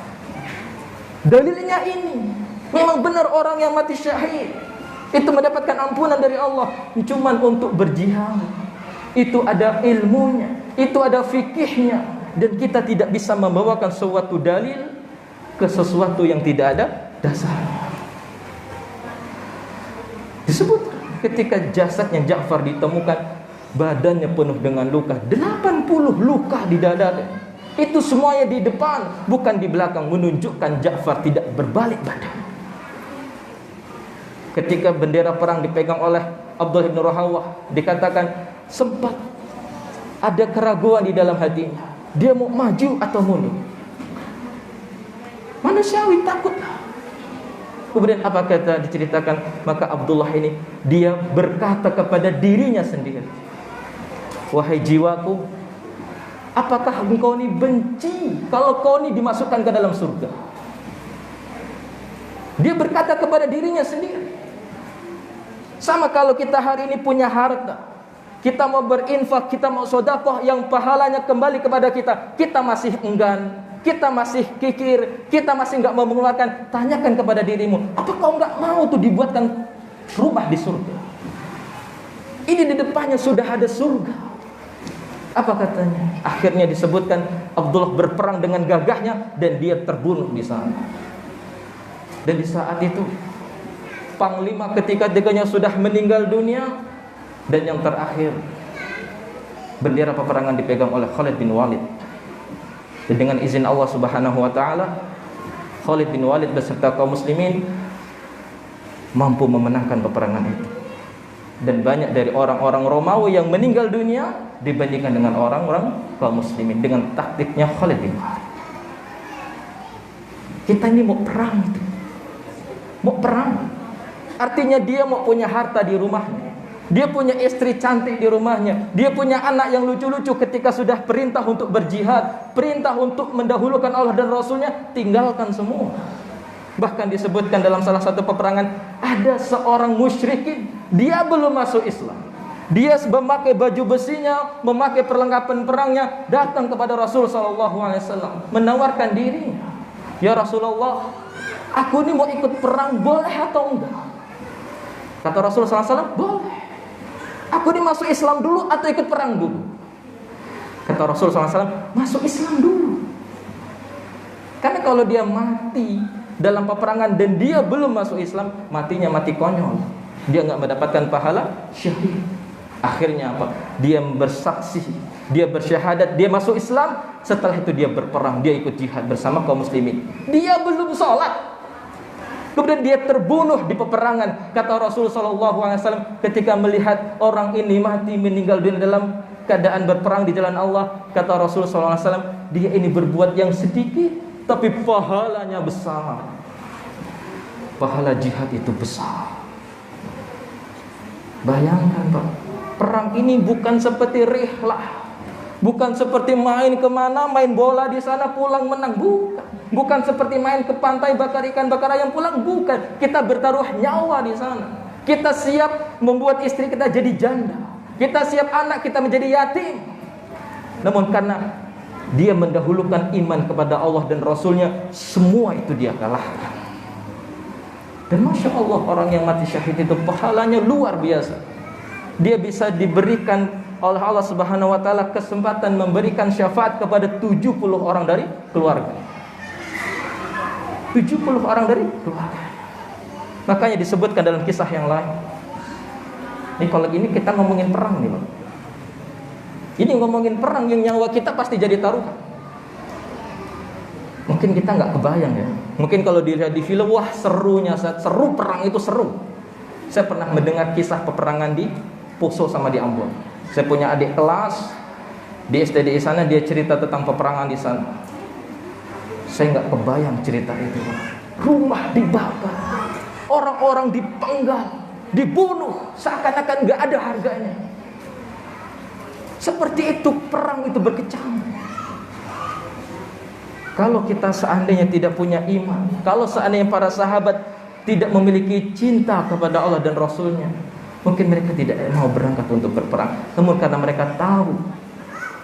Dalilnya ini, memang benar orang yang mati syahid itu mendapatkan ampunan dari Allah, cuman untuk berjihad. Itu ada ilmunya, itu ada fikihnya, dan kita tidak bisa membawakan suatu dalil ke sesuatu yang tidak ada dasarnya. Disebut ketika jasadnya Ja'far ditemukan, badannya penuh dengan luka, 80 luka di dadanya. Itu semuanya di depan, bukan di belakang, menunjukkan Ja'far tidak berbalik badan. Ketika bendera perang dipegang oleh Abdullah bin Rawahah, dikatakan sempat ada keraguan di dalam hatinya, dia mau maju atau mundur. Manusiawi, takut. Kemudian apa kata diceritakan, maka Abdullah ini dia berkata kepada dirinya sendiri, wahai jiwaku, apakah engkau ini benci kalau kau ini dimasukkan ke dalam surga? Dia berkata kepada dirinya sendiri. Sama kalau kita hari ini punya harta, kita mau berinfak, kita mau sedekah yang pahalanya kembali kepada kita, kita masih enggan, kita masih kikir, kita masih enggak mau mengeluarkan. Tanyakan kepada dirimu, apa kau enggak mau tuh dibuatkan rumah di surga? Ini di depannya sudah ada surga. Apa katanya? Akhirnya disebutkan Abdullah berperang dengan gagahnya dan dia terbunuh di sana. Dan di saat itu panglima ketika tiganya sudah meninggal dunia, dan yang terakhir bendera peperangan dipegang oleh Khalid bin Walid. Dan dengan izin Allah Subhanahu wa taala, Khalid bin Walid beserta kaum muslimin mampu memenangkan peperangan itu. Dan banyak dari orang-orang Romawi yang meninggal dunia dibandingkan dengan orang-orang kaum muslimin dengan taktiknya Khalid bin Walid. Kita ini mau perang itu. Mau perang. Artinya dia mau punya harta di rumahnya. Dia punya istri cantik di rumahnya. Dia punya anak yang lucu-lucu. Ketika sudah perintah untuk berjihad, perintah untuk mendahulukan Allah dan Rasulnya, tinggalkan semua. Bahkan disebutkan dalam salah satu peperangan, ada seorang musyrikin, dia belum masuk Islam. Dia memakai baju besinya, memakai perlengkapan perangnya, datang kepada Rasul SAW, menawarkan dirinya. Ya Rasulullah, aku ini mau ikut perang, boleh atau enggak? Kata Rasul SAW, boleh. Aku ini masuk Islam dulu atau ikut perang dulu? Kata Rasul SAW, masuk Islam dulu. Karena kalau dia mati dalam peperangan dan dia belum masuk Islam, matinya mati konyol. Dia enggak mendapatkan pahala syahid. Akhirnya apa? Dia bersaksi, dia bersyahadat, dia masuk Islam. Setelah itu dia berperang, dia ikut jihad bersama kaum muslimin. Dia belum sholat, kemudian dia terbunuh di peperangan. Kata Rasulullah SAW ketika melihat orang ini mati meninggal dunia dalam keadaan berperang di jalan Allah, kata Rasulullah SAW, dia ini berbuat yang sedikit tapi pahalanya besar. Pahala jihad itu besar. Bayangkan Pak, perang ini bukan seperti rihlah, bukan seperti main kemana, main bola di sana pulang menang, bukan. Bukan seperti main ke pantai bakar ikan bakar ayam pulang, bukan. Kita bertaruh nyawa di sana. Kita siap membuat istri kita jadi janda, kita siap anak kita menjadi yatim. Namun karena dia mendahulukan iman kepada Allah dan Rasulnya, semua itu dia kalahkan. Dan Masya Allah, orang yang mati syahid itu pahalanya luar biasa. Dia bisa diberikan oleh Allah Subhanahu wa taala kesempatan memberikan syafaat kepada 70 orang dari keluarga. 70 orang dari keluarga. Makanya disebutkan dalam kisah yang lain. Ini kalau ini kita ngomongin perang nih, Bang. Ini ngomongin perang yang nyawa kita pasti jadi taruhan. Mungkin kita nggak kebayang ya. Mungkin kalau dilihat di film, wah serunya, seru perang itu seru. Saya pernah mendengar kisah peperangan di Poso sama di Ambon. Saya punya adik kelas di STDI sana, dia cerita tentang peperangan di sana. Saya nggak kebayang cerita itu. Rumah dibakar, orang-orang dipenggal, dibunuh, seakan-akan nggak ada harganya. Seperti itu perang itu berkecamuk. Kalau kita seandainya tidak punya iman, kalau seandainya para sahabat tidak memiliki cinta kepada Allah dan Rasulnya, Mungkin mereka tidak mau berangkat untuk berperang, namun karena mereka tahu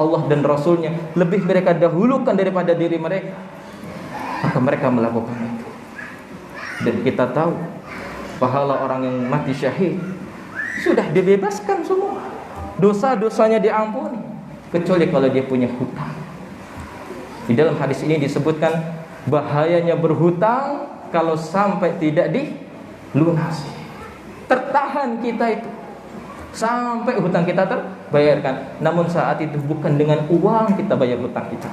Allah dan Rasulnya lebih mereka dahulukan daripada diri mereka, maka mereka melakukan itu. Dan kita tahu pahala orang yang mati syahid sudah dibebaskan semua, dosa-dosanya diampuni, kecuali kalau dia punya hutang. Di dalam hadis ini disebutkan bahayanya berhutang kalau sampai tidak dilunasi. Tertahan kita itu sampai hutang kita terbayarkan. Namun saat itu bukan dengan uang kita bayar hutang kita,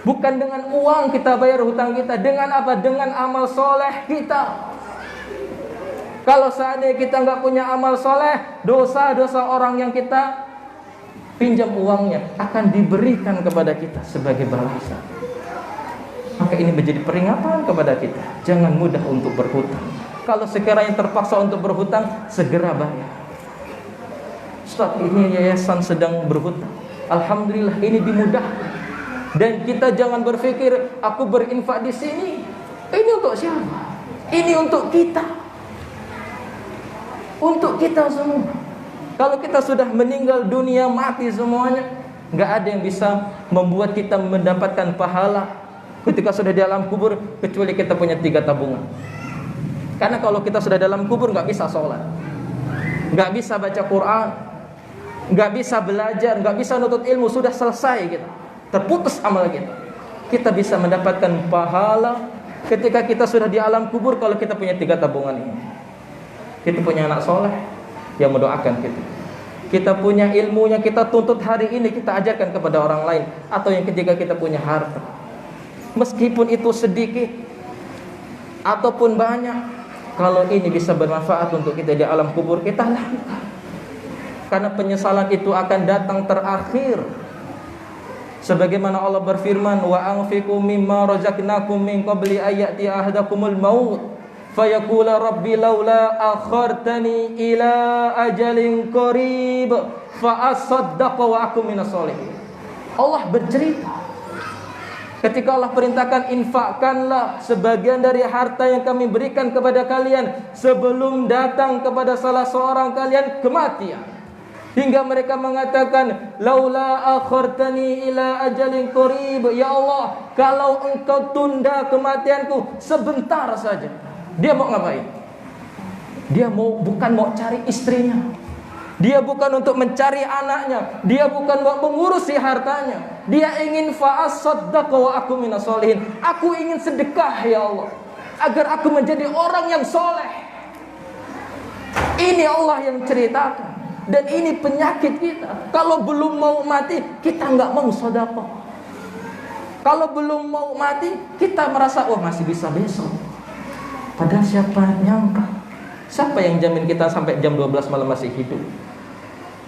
bukan dengan uang kita bayar hutang kita. Dengan apa? Dengan amal soleh kita. Kalau seandainya kita nggak punya amal soleh, dosa-dosa orang yang kita pinjam uangnya akan diberikan kepada kita sebagai balasan. Maka ini menjadi peringatan kepada kita, jangan mudah untuk berhutang. Kalau sekiranya terpaksa untuk berhutang, segera bayar. Ustaz, ini yayasan sedang berhutang, alhamdulillah ini dimudahkan. Dan kita jangan berpikir aku berinfak di sini, ini untuk siapa? Ini untuk kita. Untuk kita semua. Kalau kita sudah meninggal dunia, mati semuanya, nggak ada yang bisa membuat kita mendapatkan pahala ketika sudah di alam kubur, kecuali kita punya 3 tabungan. Karena kalau kita sudah dalam kubur, nggak bisa sholat, nggak bisa baca Quran, nggak bisa belajar, nggak bisa nutut ilmu, sudah selesai kita, terputus amal kita. Kita bisa mendapatkan pahala ketika kita sudah di alam kubur kalau kita punya 3 tabungan ini. Kita punya anak soleh yang mendoakan kita. Kita punya ilmunya, kita tuntut hari ini, kita ajarkan kepada orang lain. Atau yang ketiga, kita punya harta, meskipun itu sedikit ataupun banyak, kalau ini bisa bermanfaat untuk kita di alam kubur, kita lakukan. Karena penyesalan itu akan datang terakhir. Sebagaimana Allah berfirman, wa anfiqu mimma razaqnakum min qabli ayati ahadakumul maut fayaqula rabbi laula akhartani ila ajalin qarib fa asaddaqa wa akum minas sholihin. Allah bercerita ketika Allah perintahkan, infakkanlah sebagian dari harta yang kami berikan kepada kalian sebelum datang kepada salah seorang kalian kematian. Hingga mereka mengatakan, laula akhartani ila ajalin qarib, ya Allah, kalau engkau tunda kematianku sebentar saja. Dia mau ngapain? Dia bukan mau cari istrinya, dia bukan untuk mencari anaknya, dia bukan mau mengurusi hartanya. Dia ingin fa'asaddaqa wa aku minas sholihin. Aku ingin sedekah ya Allah, agar aku menjadi orang yang soleh. Ini Allah yang ceritakan. Dan ini penyakit kita. Kalau belum mau mati, kita nggak mau sedekah. Kalau belum mau mati, kita merasa, oh masih bisa besok. Padahal siapa nyangka? Siapa yang jamin kita sampai jam 12 malam masih hidup?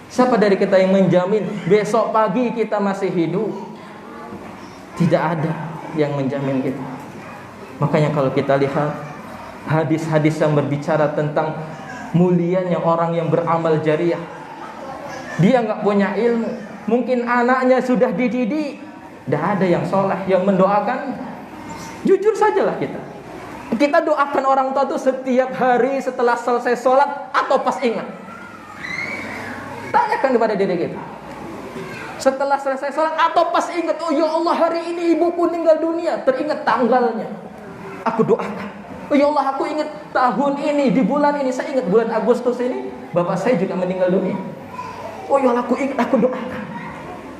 Siapa dari kita yang menjamin besok pagi kita masih hidup? Tidak ada yang menjamin kita. Makanya kalau kita lihat hadis-hadis yang berbicara tentang mulianya orang yang beramal jariah, dia nggak punya ilmu, mungkin anaknya sudah dididik, tidak ada yang soleh yang mendoakan. Jujur sajalah kita doakan orang tua itu setiap hari setelah selesai sholat atau pas ingat. Tanyakan kepada diri kita, setelah selesai sholat atau pas ingat, oh ya Allah hari ini ibuku meninggal dunia, teringat tanggalnya, aku doakan. Oh ya Allah, aku ingat tahun ini, di bulan ini, saya ingat bulan Agustus ini bapak saya juga meninggal dunia. Oh ya Allah, aku ingat, aku doakan.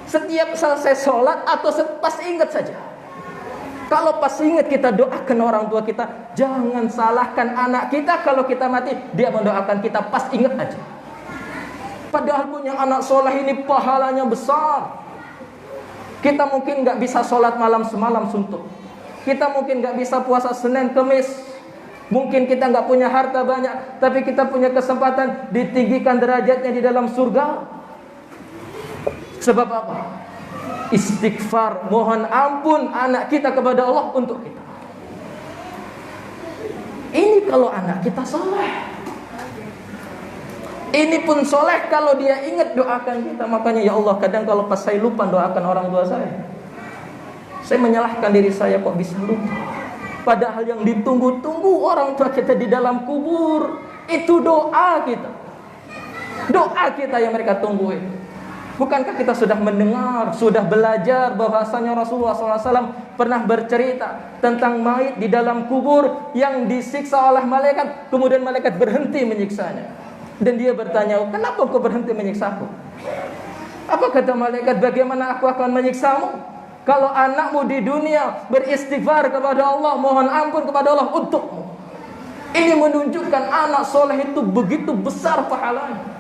Setiap selesai sholat atau pas ingat saja. Kalau pas ingat kita doakan orang tua kita. Jangan salahkan anak kita kalau kita mati, dia mendoakan kita pas ingat aja. Padahal punya anak soleh ini pahalanya besar. Kita mungkin gak bisa sholat malam semalam suntuk, kita mungkin gak bisa puasa Senin Kemis, mungkin kita gak punya harta banyak, tapi kita punya kesempatan ditinggikan derajatnya di dalam surga. Sebab apa? Istighfar, mohon ampun anak kita kepada Allah untuk kita. Ini kalau anak kita soleh. Ini pun soleh kalau dia ingat doakan kita. Makanya ya Allah, kadang kalau pas saya lupa doakan orang tua saya menyalahkan diri saya, kok bisa lupa. Padahal yang ditunggu-tunggu orang tua kita di dalam kubur, Itu doa kita. Doa kita yang mereka tunggu itu. Bukankah kita sudah mendengar, sudah belajar bahwasanya Rasulullah SAW pernah bercerita tentang mayit di dalam kubur yang disiksa oleh malaikat, kemudian malaikat berhenti menyiksanya. Dan dia bertanya, kenapa kau berhenti menyiksaku? Apa kata malaikat, bagaimana aku akan menyiksamu? Kalau anakmu di dunia beristighfar kepada Allah, mohon ampun kepada Allah untukmu. Ini menunjukkan anak soleh itu begitu besar pahalanya.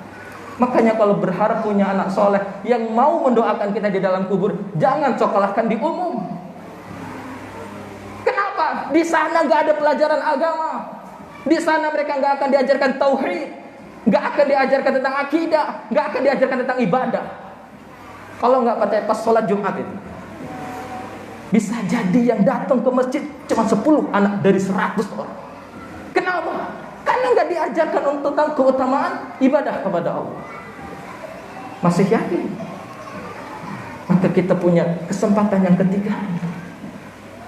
Makanya kalau berharap punya anak soleh yang mau mendoakan kita di dalam kubur, jangan cokolahkan di umum. Kenapa? Di sana gak ada pelajaran agama. Di sana mereka gak akan diajarkan tauhid, gak akan diajarkan tentang akidah, gak akan diajarkan tentang ibadah. Kalau gak pas sholat Jumat itu, bisa jadi yang datang ke masjid cuma 10 anak dari 100 orang. Kenapa? Karena nggak diajarkan tentang keutamaan ibadah kepada Allah. Masih yakin? Maka kita punya kesempatan yang ketiga.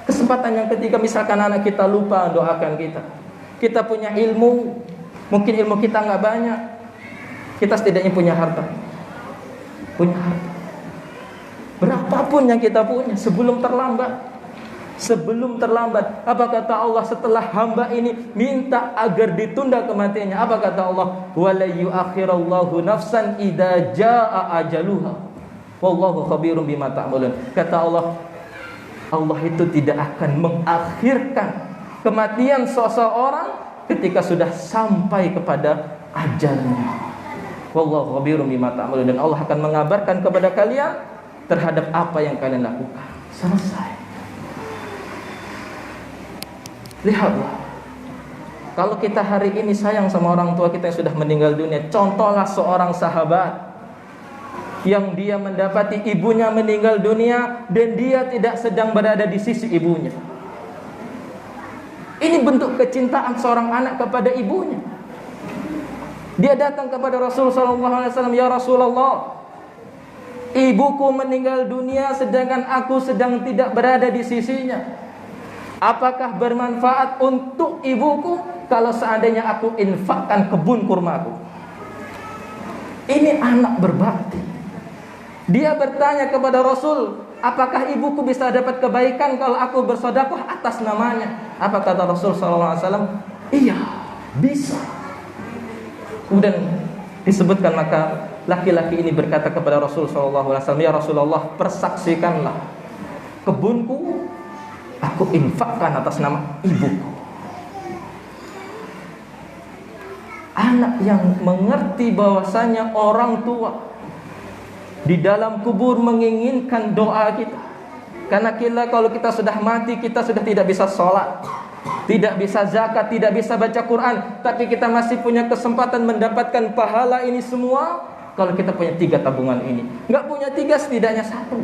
Kesempatan yang ketiga, misalkan anak kita lupa doakan kita. Kita punya ilmu, mungkin ilmu kita nggak banyak. Kita setidaknya punya harta. Punya harta. Berapapun yang kita punya sebelum terlambat. Sebelum terlambat. Apa kata Allah setelah hamba ini minta agar ditunda kematiannya? Apa kata Allah? Wala yu'akhirallahu nafsan idza jaa ajaluha. Wallahu khabirum bima ta'malun. Kata Allah, Allah itu tidak akan mengakhirkan kematian seseorang ketika sudah sampai kepada ajalnya. Wallahu khabirum bima ta'malun. Dan Allah akan mengabarkan kepada kalian terhadap apa yang kalian lakukan. Selesai. Lihatlah, kalau kita hari ini sayang sama orang tua kita yang sudah meninggal dunia, contohlah seorang sahabat yang dia mendapati ibunya meninggal dunia dan dia tidak sedang berada di sisi ibunya. Ini bentuk kecintaan seorang anak kepada ibunya. Dia datang kepada Rasulullah SAW, ya Rasulullah, ibuku meninggal dunia sedangkan aku sedang tidak berada di sisinya. Apakah bermanfaat untuk ibuku kalau seandainya aku infakkan kebun kurmaku? Ini anak berbakti. Dia bertanya kepada Rasul, apakah ibuku bisa dapat kebaikan kalau aku bersedekah atas namanya? Apa kata Rasul SAW? Iya, bisa. Kemudian disebutkan, maka laki-laki ini berkata kepada Rasul SAW, ya Rasulullah, persaksikanlah kebunku aku infakkan atas nama ibuku. Anak yang mengerti bahwasanya orang tua di dalam kubur menginginkan doa kita. Karena kalau kita sudah mati, kita sudah tidak bisa sholat, tidak bisa zakat, tidak bisa baca Quran, tapi kita masih punya kesempatan mendapatkan pahala ini semua kalau kita punya 3 tabungan ini. Nggak punya 3, setidaknya 1.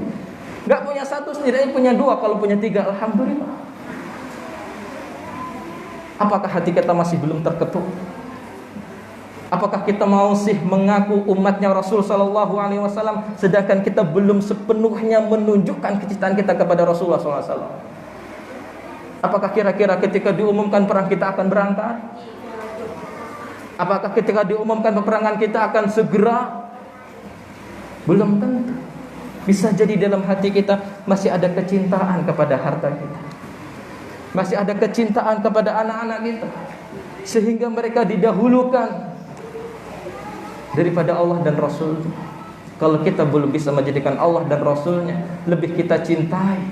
Gak punya 1, setidaknya punya 2. Kalau punya 3, alhamdulillah. Apakah hati kita masih belum terketuk? Apakah kita mau sih mengaku umatnya Rasul SAW, sedangkan kita belum sepenuhnya menunjukkan kecintaan kita kepada Rasulullah SAW? Apakah kira-kira ketika diumumkan perang kita akan berangkat? Apakah ketika diumumkan peperangan kita akan segera? Belum tentu. Bisa jadi dalam hati kita masih ada kecintaan kepada harta kita, masih ada kecintaan kepada anak-anak kita, sehingga mereka didahulukan daripada Allah dan Rasul. Kalau kita belum bisa menjadikan Allah dan Rasulnya lebih kita cintai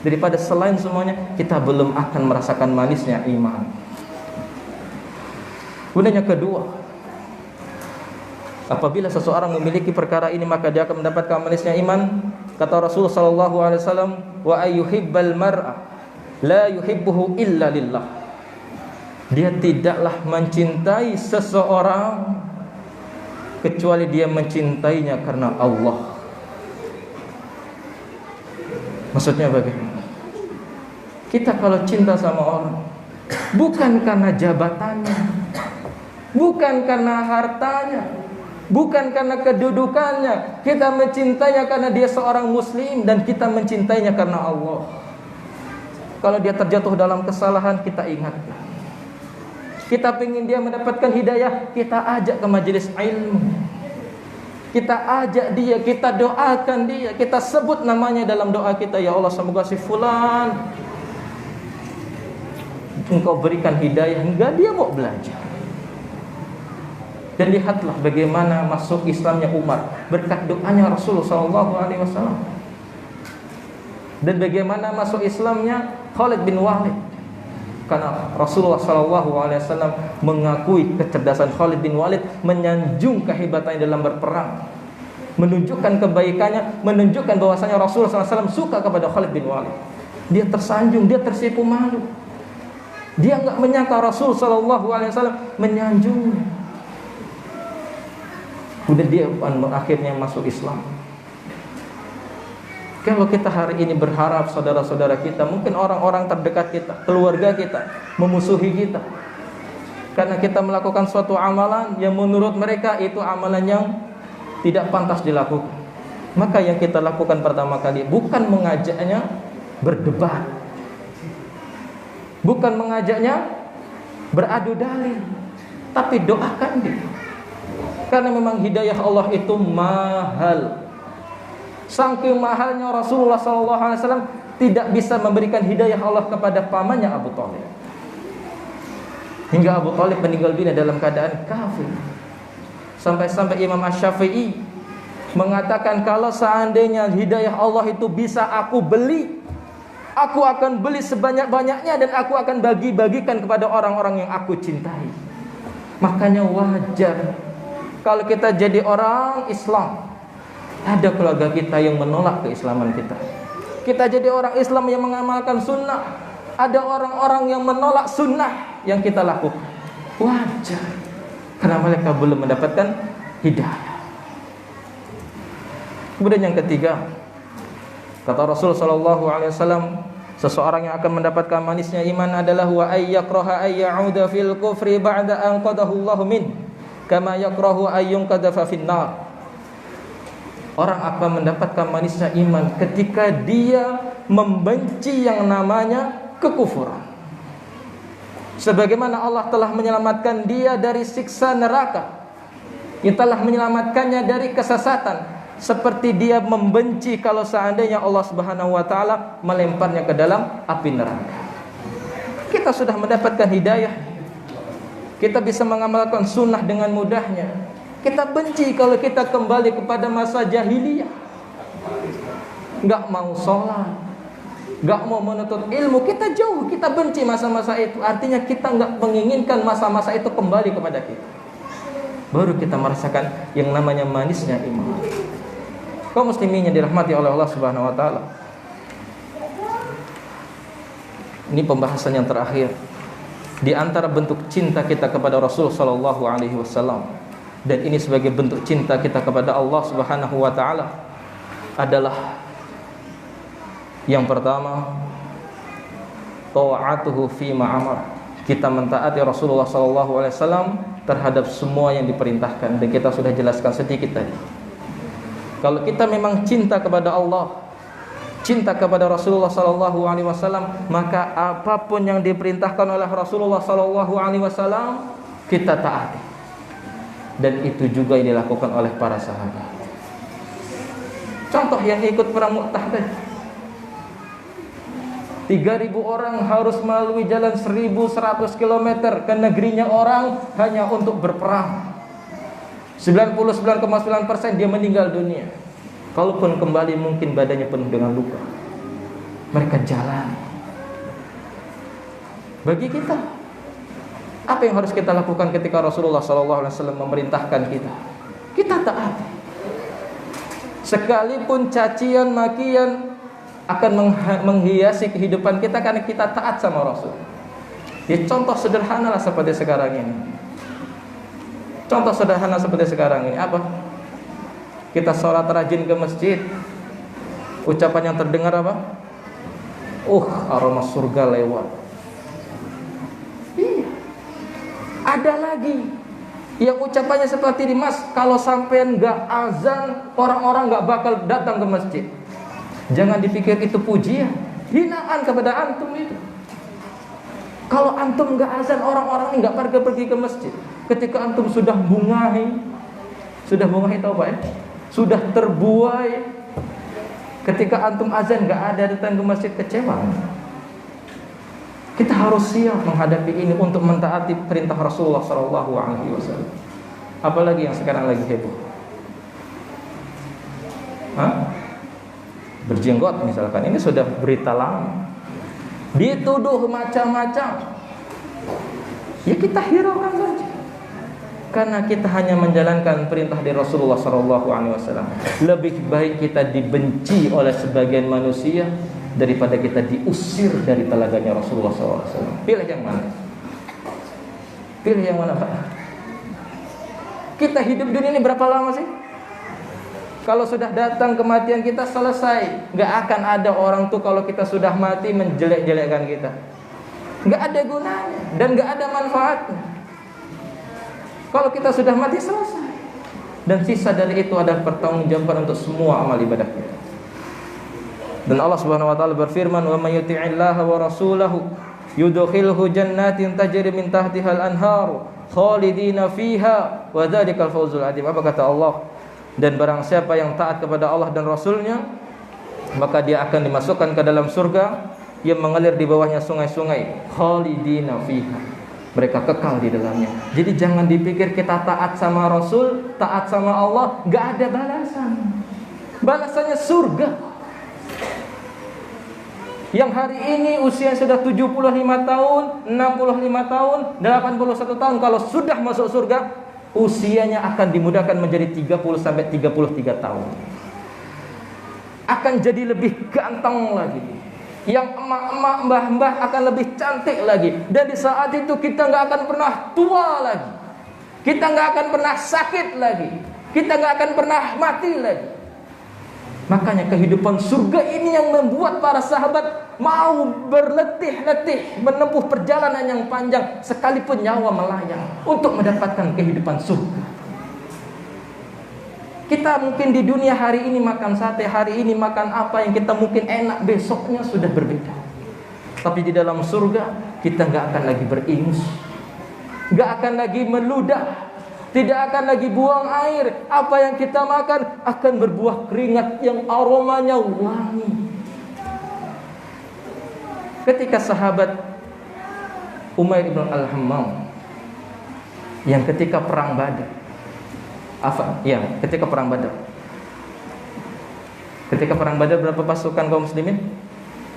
daripada selain semuanya, kita belum akan merasakan manisnya iman. Kemudian yang kedua, apabila seseorang memiliki perkara ini, maka dia akan mendapatkan manisnya iman. Kata Rasulullah SAW, wa ayyuhibbal mar'a la yuhibbuhu illa lillah. Dia tidaklah mencintai seseorang kecuali dia mencintainya karena Allah. Maksudnya bagaimana? Kita kalau cinta sama orang, bukan karena jabatannya, bukan karena hartanya, bukan karena kedudukannya. Kita mencintainya karena dia seorang muslim, dan kita mencintainya karena Allah. Kalau dia terjatuh dalam kesalahan, kita ingatkan. Kita pengen dia mendapatkan hidayah, kita ajak ke majelis ilmu. Kita ajak dia, kita doakan dia, kita sebut namanya dalam doa kita, ya Allah semoga si fulan Engkau berikan hidayah hingga dia mau belajar. Dan lihatlah bagaimana masuk Islamnya Umar berkat doanya Rasulullah SAW. Dan bagaimana masuk Islamnya Khalid bin Walid, karena Rasulullah SAW mengakui kecerdasan Khalid bin Walid, menyanjung kehebatannya dalam berperang, menunjukkan kebaikannya, menunjukkan bahwasanya Rasulullah SAW suka kepada Khalid bin Walid. Dia tersanjung, dia tersipu malu. Dia enggak menyangka Rasul SAW menyanjungnya. Kemudian dia akhirnya masuk Islam. Kalau kita hari ini berharap saudara-saudara kita, mungkin orang-orang terdekat kita, keluarga kita, memusuhi kita karena kita melakukan suatu amalan yang menurut mereka itu amalan yang tidak pantas dilakukan, maka yang kita lakukan pertama kali bukan mengajaknya berdebat, bukan mengajaknya beradu dalil, tapi doakan dia. Karena memang hidayah Allah itu mahal. Saking mahalnya Rasulullah SAW tidak bisa memberikan hidayah Allah kepada pamannya Abu Thalib, hingga Abu Thalib meninggal dunia dalam keadaan kafir. Sampai-sampai Imam Asy-Syafi'i mengatakan, kalau seandainya hidayah Allah itu bisa aku beli, aku akan beli sebanyak-banyaknya dan aku akan bagi-bagikan kepada orang-orang yang aku cintai. Makanya wajar kalau kita jadi orang Islam, ada keluarga kita yang menolak keislaman kita. Kita jadi orang Islam yang mengamalkan sunnah, ada orang-orang yang menolak sunnah yang kita lakukan. Wajar, karena mereka belum mendapatkan hidayah. Kemudian yang ketiga, kata Rasul SAW, seseorang yang akan mendapatkan manisnya iman adalah wa ayyakraha ayyauda fil kufri ba'da an qadahu Allahu min kama yakrahu ayyunqadha fin nar. Orang akan mendapatkan manisnya iman ketika dia membenci yang namanya kekufuran, sebagaimana Allah telah menyelamatkan dia dari siksa neraka, yang telah menyelamatkannya dari kesesatan, seperti dia membenci kalau seandainya Allah Subhanahu wa taala melemparnya ke dalam api neraka. Kita sudah mendapatkan hidayah, kita bisa mengamalkan sunnah dengan mudahnya. Kita benci kalau kita kembali kepada masa jahiliyah, gak mau sholat, gak mau menuntut ilmu. Kita jauh, kita benci masa-masa itu. Artinya kita gak menginginkan masa-masa itu kembali kepada kita. Baru kita merasakan yang namanya manisnya iman. Kaum muslimin yang dirahmati oleh Allah Subhanahu wa taala, ini pembahasan yang terakhir. Di antara bentuk cinta kita kepada Rasul sallallahu alaihi wasallam, dan ini sebagai bentuk cinta kita kepada Allah Subhanahu wa taala, adalah yang pertama, ta'atuhu fi ma'amar. Kita mentaati Rasulullah sallallahu alaihi wasallam terhadap semua yang diperintahkan, dan kita sudah jelaskan sedikit tadi. Kalau kita memang cinta kepada Allah, cinta kepada Rasulullah sallallahu alaihi wasallam, maka apapun yang diperintahkan oleh Rasulullah sallallahu alaihi wasallam kita taati. Dan itu juga yang dilakukan oleh para sahabat. Contoh yang ikut perang Mu'tah, 3.000 orang harus melalui jalan 1.100 km ke negerinya orang hanya untuk berperang. 99,9% dia meninggal dunia. Kalaupun kembali mungkin badannya penuh dengan luka. Mereka jalan. Bagi kita, apa yang harus kita lakukan ketika Rasulullah SAW memerintahkan kita? Kita taati. Sekalipun cacian, makian akan menghiasi kehidupan kita karena kita taat sama Rasul. Ya, contoh sederhana lah seperti sekarang ini. Contoh sederhana seperti sekarang ini apa? Kita sholat rajin ke masjid. Ucapan yang terdengar apa? Aroma surga lewat. Iya. Ada lagi yang ucapannya seperti ini, Mas, kalau sampean gak azan, orang-orang gak bakal datang ke masjid. Jangan dipikir itu pujian, hinaan kepada antum itu. Kalau antum nggak azan, orang-orang ini nggak pergi ke masjid. Ketika antum sudah bungahi tahu Pak ya? Sudah terbuai. Ketika antum azan nggak ada datang ke masjid, kecewa. Kita harus siap menghadapi ini untuk mentaati perintah Rasulullah SAW. Apalagi yang sekarang lagi heboh? Berjenggot misalkan, ini sudah berita lama. Dituduh macam-macam. Ya kita hiraukan saja. Karena kita hanya menjalankan perintah dari Rasulullah SAW. Lebih baik kita dibenci oleh sebagian manusia daripada kita diusir dari telaganya Rasulullah SAW. Pilih yang mana? Pilih yang mana Pak? Kita hidup dunia ini berapa lama sih? Kalau sudah datang kematian kita, selesai. Gak akan ada orang tuh kalau kita sudah mati menjelek-jelekkan kita. Gak ada gunanya dan gak ada manfaatnya. Kalau kita sudah mati, selesai. Dan sisa dari itu adalah pertanggungjawaban untuk semua amal ibadah kita. Dan Allah Subhanahu wa taala berfirman, "Wa may yuti'illaha wa rasulahu yudkhilhu jannatin tajri min tahtihal anhar khalidina fiha wa dzalikal fawzul 'adzim." Apa kata Allah? Dan barang siapa yang taat kepada Allah dan Rasulnya, maka dia akan dimasukkan ke dalam surga yang mengalir di bawahnya sungai-sungai, khalidina fiha. Mereka kekal di dalamnya. Jadi jangan dipikir kita taat sama Rasul, taat sama Allah, gak ada balasan. Balasannya surga. Yang hari ini usia sudah 75 tahun, 65 tahun, 81 tahun, kalau sudah masuk surga, usianya akan dimudahkan menjadi 30 sampai 33 tahun. Akan jadi lebih ganteng lagi. Yang emak-emak, mbah-mbah akan lebih cantik lagi. Dan di saat itu kita gak akan pernah tua lagi. Kita gak akan pernah sakit lagi. Kita gak akan pernah mati lagi. Makanya kehidupan surga ini yang membuat para sahabat mau berletih-letih menempuh perjalanan yang panjang, sekalipun nyawa melayang, untuk mendapatkan kehidupan surga. Kita mungkin di dunia hari ini makan sate, hari ini makan apa yang kita mungkin enak, besoknya sudah berbeda. Tapi di dalam surga kita gak akan lagi beringus, gak akan lagi meludah, tidak akan lagi buang air. Apa yang kita makan akan berbuah keringat yang aromanya wangi. Ketika sahabat Umair ibn al-Hammam yang ketika perang Badar, ketika perang Badar berapa pasukan kaum muslimin?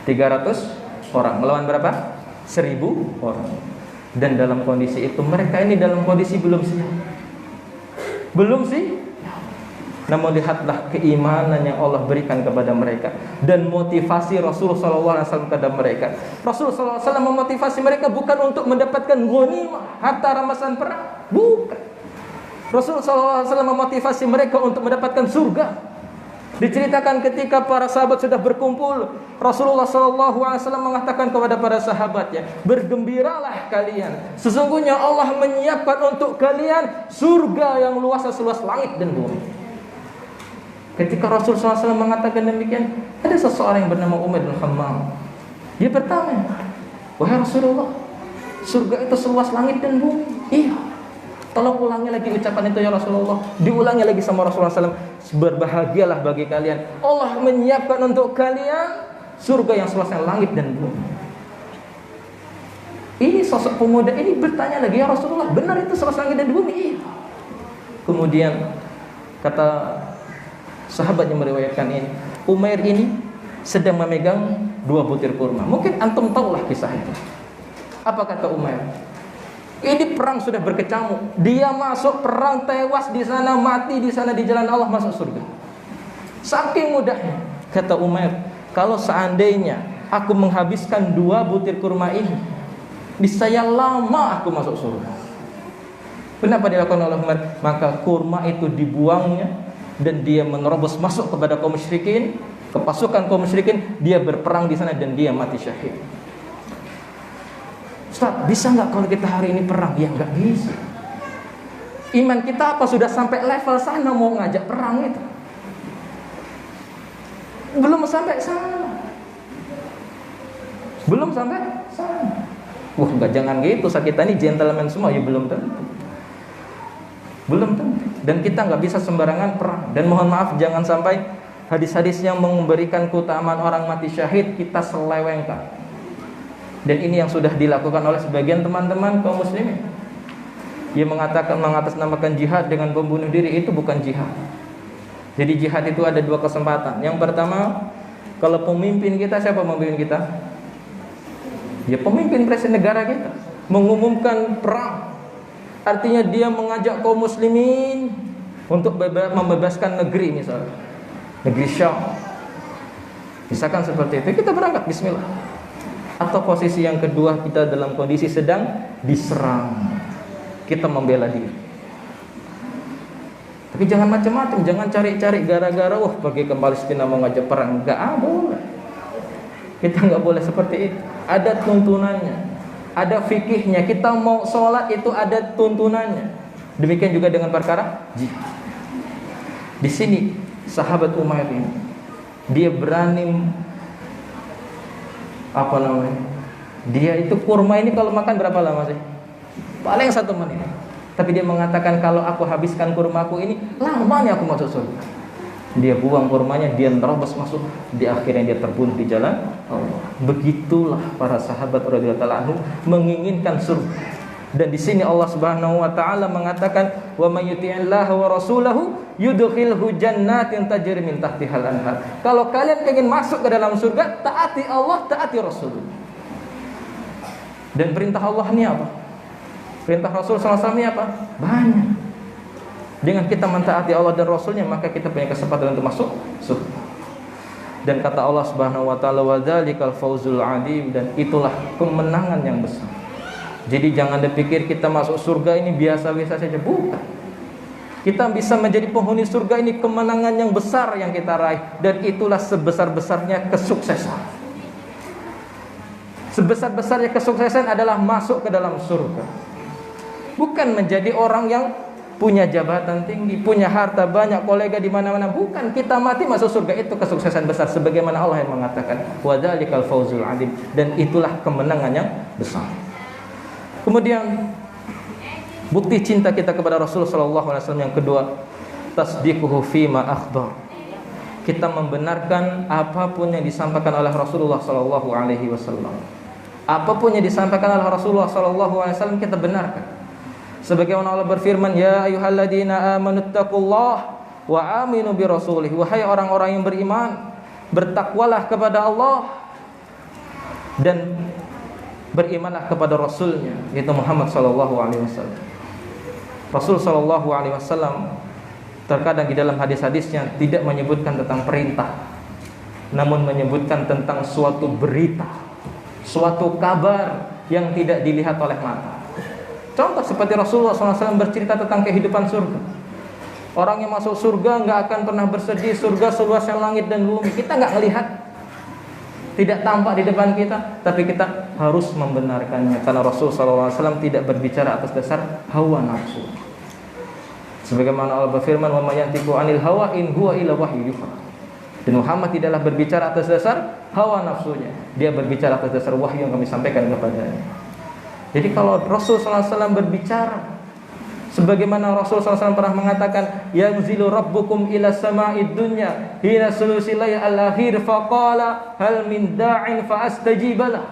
300 orang melawan berapa? 1000 orang. Dan dalam kondisi itu mereka ini dalam kondisi belum siap. Namun lihatlah keimanan yang Allah berikan kepada mereka dan motivasi Rasulullah SAW kepada mereka. Rasulullah SAW memotivasi mereka bukan untuk mendapatkan ghanimah, harta rampasan perang, bukan. Rasulullah SAW memotivasi mereka untuk mendapatkan surga. Diceritakan ketika para sahabat sudah berkumpul, Rasulullah SAW mengatakan kepada para sahabatnya, bergembiralah kalian, sesungguhnya Allah menyiapkan untuk kalian surga yang luas seluas langit dan bumi. Ketika Rasulullah SAW mengatakan demikian, ada seseorang yang bernama Umair bin Hammam. Dia bertanya, wahai Rasulullah, surga itu seluas langit dan bumi? Iya. Tolong ulangi lagi ucapan itu ya Rasulullah. Diulangi lagi sama Rasulullah SAW. Berbahagialah bagi kalian, Allah menyiapkan untuk kalian surga yang seluas langit dan bumi. Ini sosok pemuda ini bertanya lagi, ya Rasulullah, benar itu seluas langit dan bumi? Iya. Kemudian kata sahabat yang meriwayatkan ini, Umair ini sedang memegang 2 butir kurma. Mungkin antum tahulah kisah itu. Apa kata Umair? Ini perang sudah berkecamuk. Dia masuk perang, tewas di sana, mati di sana di jalan Allah, masuk surga. Saking mudahnya. Kata Umair, kalau seandainya aku menghabiskan 2 butir kurma ini, niscaya lama aku masuk surga. Kenapa dilakukan oleh Umair? Maka kurma itu dibuangnya dan dia menerobos masuk kepada kaum musyrikin, ke pasukan kaum musyrikin. Dia berperang di sana dan dia mati syahid. Ustaz, bisa nggak kalau kita hari ini perang? Ya nggak bisa. Iman kita apa sudah sampai level sana mau ngajak perang itu? Belum sampai sana. Wah, enggak, jangan gitu, kita ini gentleman semua. Ya belum tentu. Belum tentu. Dan kita nggak bisa sembarangan perang. Dan mohon maaf, jangan sampai hadis-hadis yang memberikan keutamaan orang mati syahid kita selewengkan. Dan ini yang sudah dilakukan oleh sebagian teman-teman kaum muslimin. Yang mengatakan mengatasnamakan jihad dengan membunuh diri, itu bukan jihad. Jadi jihad itu ada dua kesempatan. Yang pertama, kalau pemimpin kita, siapa pemimpin kita? Ya pemimpin presiden negara kita mengumumkan perang. Artinya dia mengajak kaum muslimin untuk membebaskan negeri, misalnya negeri Syam. Misalkan seperti itu, kita berangkat, bismillah. Atau posisi yang kedua, kita dalam kondisi sedang diserang, kita membela diri. Tapi jangan macam-macam, jangan cari-cari gara-gara pergi ke Palestina mau ngajak perang. Enggak boleh. Kita enggak boleh seperti itu. Ada tuntunannya, ada fikihnya. Kita mau sholat itu ada tuntunannya. Demikian juga dengan perkara jihad. Di sini sahabat Umair ini, dia berani dia itu kurma ini kalau makan berapa lama sih? Paling 1 menit. Tapi dia mengatakan, kalau aku habiskan kurmaku ini, lamanya aku masuk surga. Dia buang kurmanya, dia nerobos masuk, di akhirnya dia terbunuh di jalan Allah. Begitulah para sahabat radhiyallahu anhu menginginkan surga. Dan di sini Allah Subhanahu wa taala mengatakan, "Wa may yuti'illaha wa rasulahu yudkhilhu jannatin tajri min tahtihal anhar." Kalau kalian ingin masuk ke dalam surga, taati Allah, taati Rasul. Dan perintah Allah ini apa? Perintah Rasul sallallahu alaihi wasallam ini apa? Banyak. Dengan kita mentaati Allah dan Rasulnya, maka kita punya kesempatan untuk masuk surga. Dan kata Allah Subhanahu wa taala, "Wa dzalikal fawzul 'adzim." Dan itulah kemenangan yang besar. Jadi jangan dipikir kita masuk surga ini biasa-biasa saja, bukan. Kita bisa menjadi penghuni surga ini kemenangan yang besar yang kita raih. Dan itulah sebesar-besarnya kesuksesan. Sebesar-besarnya kesuksesan adalah masuk ke dalam surga. Bukan menjadi orang yang punya jabatan tinggi, punya harta banyak, kolega di mana-mana. Bukan, kita mati masuk surga, itu kesuksesan besar. Sebagaimana Allah yang mengatakan, "Wa dzalikal fawzul 'adzim." Dan itulah kemenangan yang besar. Kemudian bukti cinta kita kepada Rasul sallallahu alaihi wasallam yang kedua, tasdiquhu fima akhbar. Kita membenarkan apapun yang disampaikan oleh Rasulullah sallallahu alaihi wasallam. Apapun yang disampaikan oleh Rasulullah sallallahu alaihi wasallam kita benarkan. Sebagaimana Allah berfirman, "Ya ayyuhalladzina amanuttaqullaha wa aminu bi rasulih." Wahai orang-orang yang beriman, bertakwalah kepada Allah dan berimanlah kepada Rasulnya, yaitu Muhammad sallallahu alaihi wasallam. Rasul sallallahu alaihi wasallam terkadang di dalam hadis-hadisnya tidak menyebutkan tentang perintah, namun menyebutkan tentang suatu berita, suatu kabar yang tidak dilihat oleh mata. Contoh seperti Rasulullah SAW bercerita tentang kehidupan surga. Orang yang masuk surga nggak akan pernah bersedih. Surga seluasnya langit dan bumi. Kita nggak melihat, tidak tampak di depan kita, tapi kita harus membenarkannya. Karena Rasulullah SAW tidak berbicara atas dasar hawa nafsu. Sebagaimana Allah berfirman, "Wa may yantiqu 'anil hawa in huwa illa wahyu yuha." Dan Muhammad tidaklah berbicara atas dasar hawa nafsunya. Dia berbicara atas dasar wahyu yang kami sampaikan kepadanya. Jadi kalau Rasul SAW berbicara, sebagaimana Rasul SAW pernah mengatakan, "Yanzilu rabbukum ila sama'id dunya hina sulusil layl al-akhir faqala hal min da'in fa astajibalah."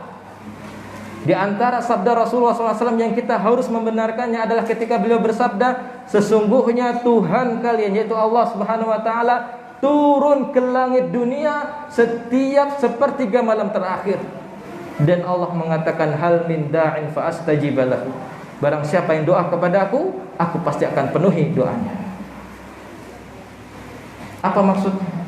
Di antara sabda Rasulullah SAW yang kita harus membenarkannya adalah ketika beliau bersabda, "Sesungguhnya Tuhan kalian, yaitu Allah Subhanahu wa taala, turun ke langit dunia setiap sepertiga malam terakhir." Dan Allah mengatakan, "Hal min da'in fa astajibalah." Barang siapa yang doa kepada aku pasti akan penuhi doanya. Apa maksudnya?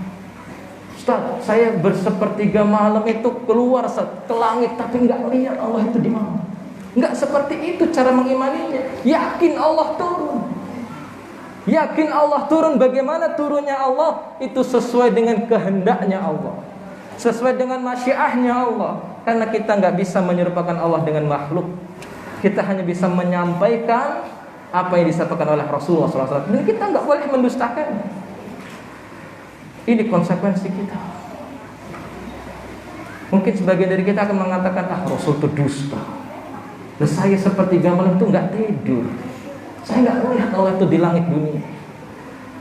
Ustaz, saya bersepertiga malam itu keluar ke langit tapi enggak lihat Allah itu di mana. Enggak seperti itu cara mengimaninya. Yakin Allah turun. Yakin Allah turun. Bagaimana turunnya Allah? Itu sesuai dengan kehendaknya Allah, sesuai dengan masyiahnya Allah. Karena kita nggak bisa menyerupakan Allah dengan makhluk. Kita hanya bisa menyampaikan apa yang disampaikan oleh Rasulullah SAW. Dan kita nggak boleh mendustakannya. Ini konsekuensi kita. Mungkin sebagian dari kita akan mengatakan, Rasul itu dusta. Nah, saya seperti gamelan itu nggak tidur. Saya nggak melihat Allah itu di langit dunia.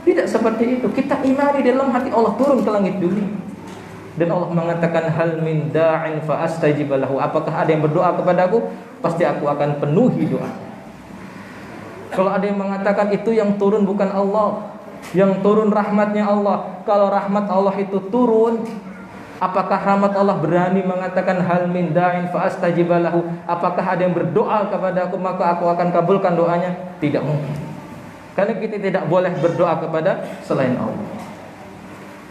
Tidak seperti itu. Kita imani dalam hati Allah turun ke langit dunia. Dan Allah mengatakan hal min da'in fa astajib lahu. Apakah ada yang berdoa kepadaku? Pasti aku akan penuhi doa. Kalau ada yang mengatakan itu yang turun bukan Allah, yang turun rahmatnya Allah. Kalau rahmat Allah itu turun, apakah rahmat Allah berani mengatakan hal min da'in fa astajib lahu? Apakah ada yang berdoa kepadaku maka aku akan kabulkan doanya? Tidak mungkin. Karena kita tidak boleh berdoa kepada selain Allah.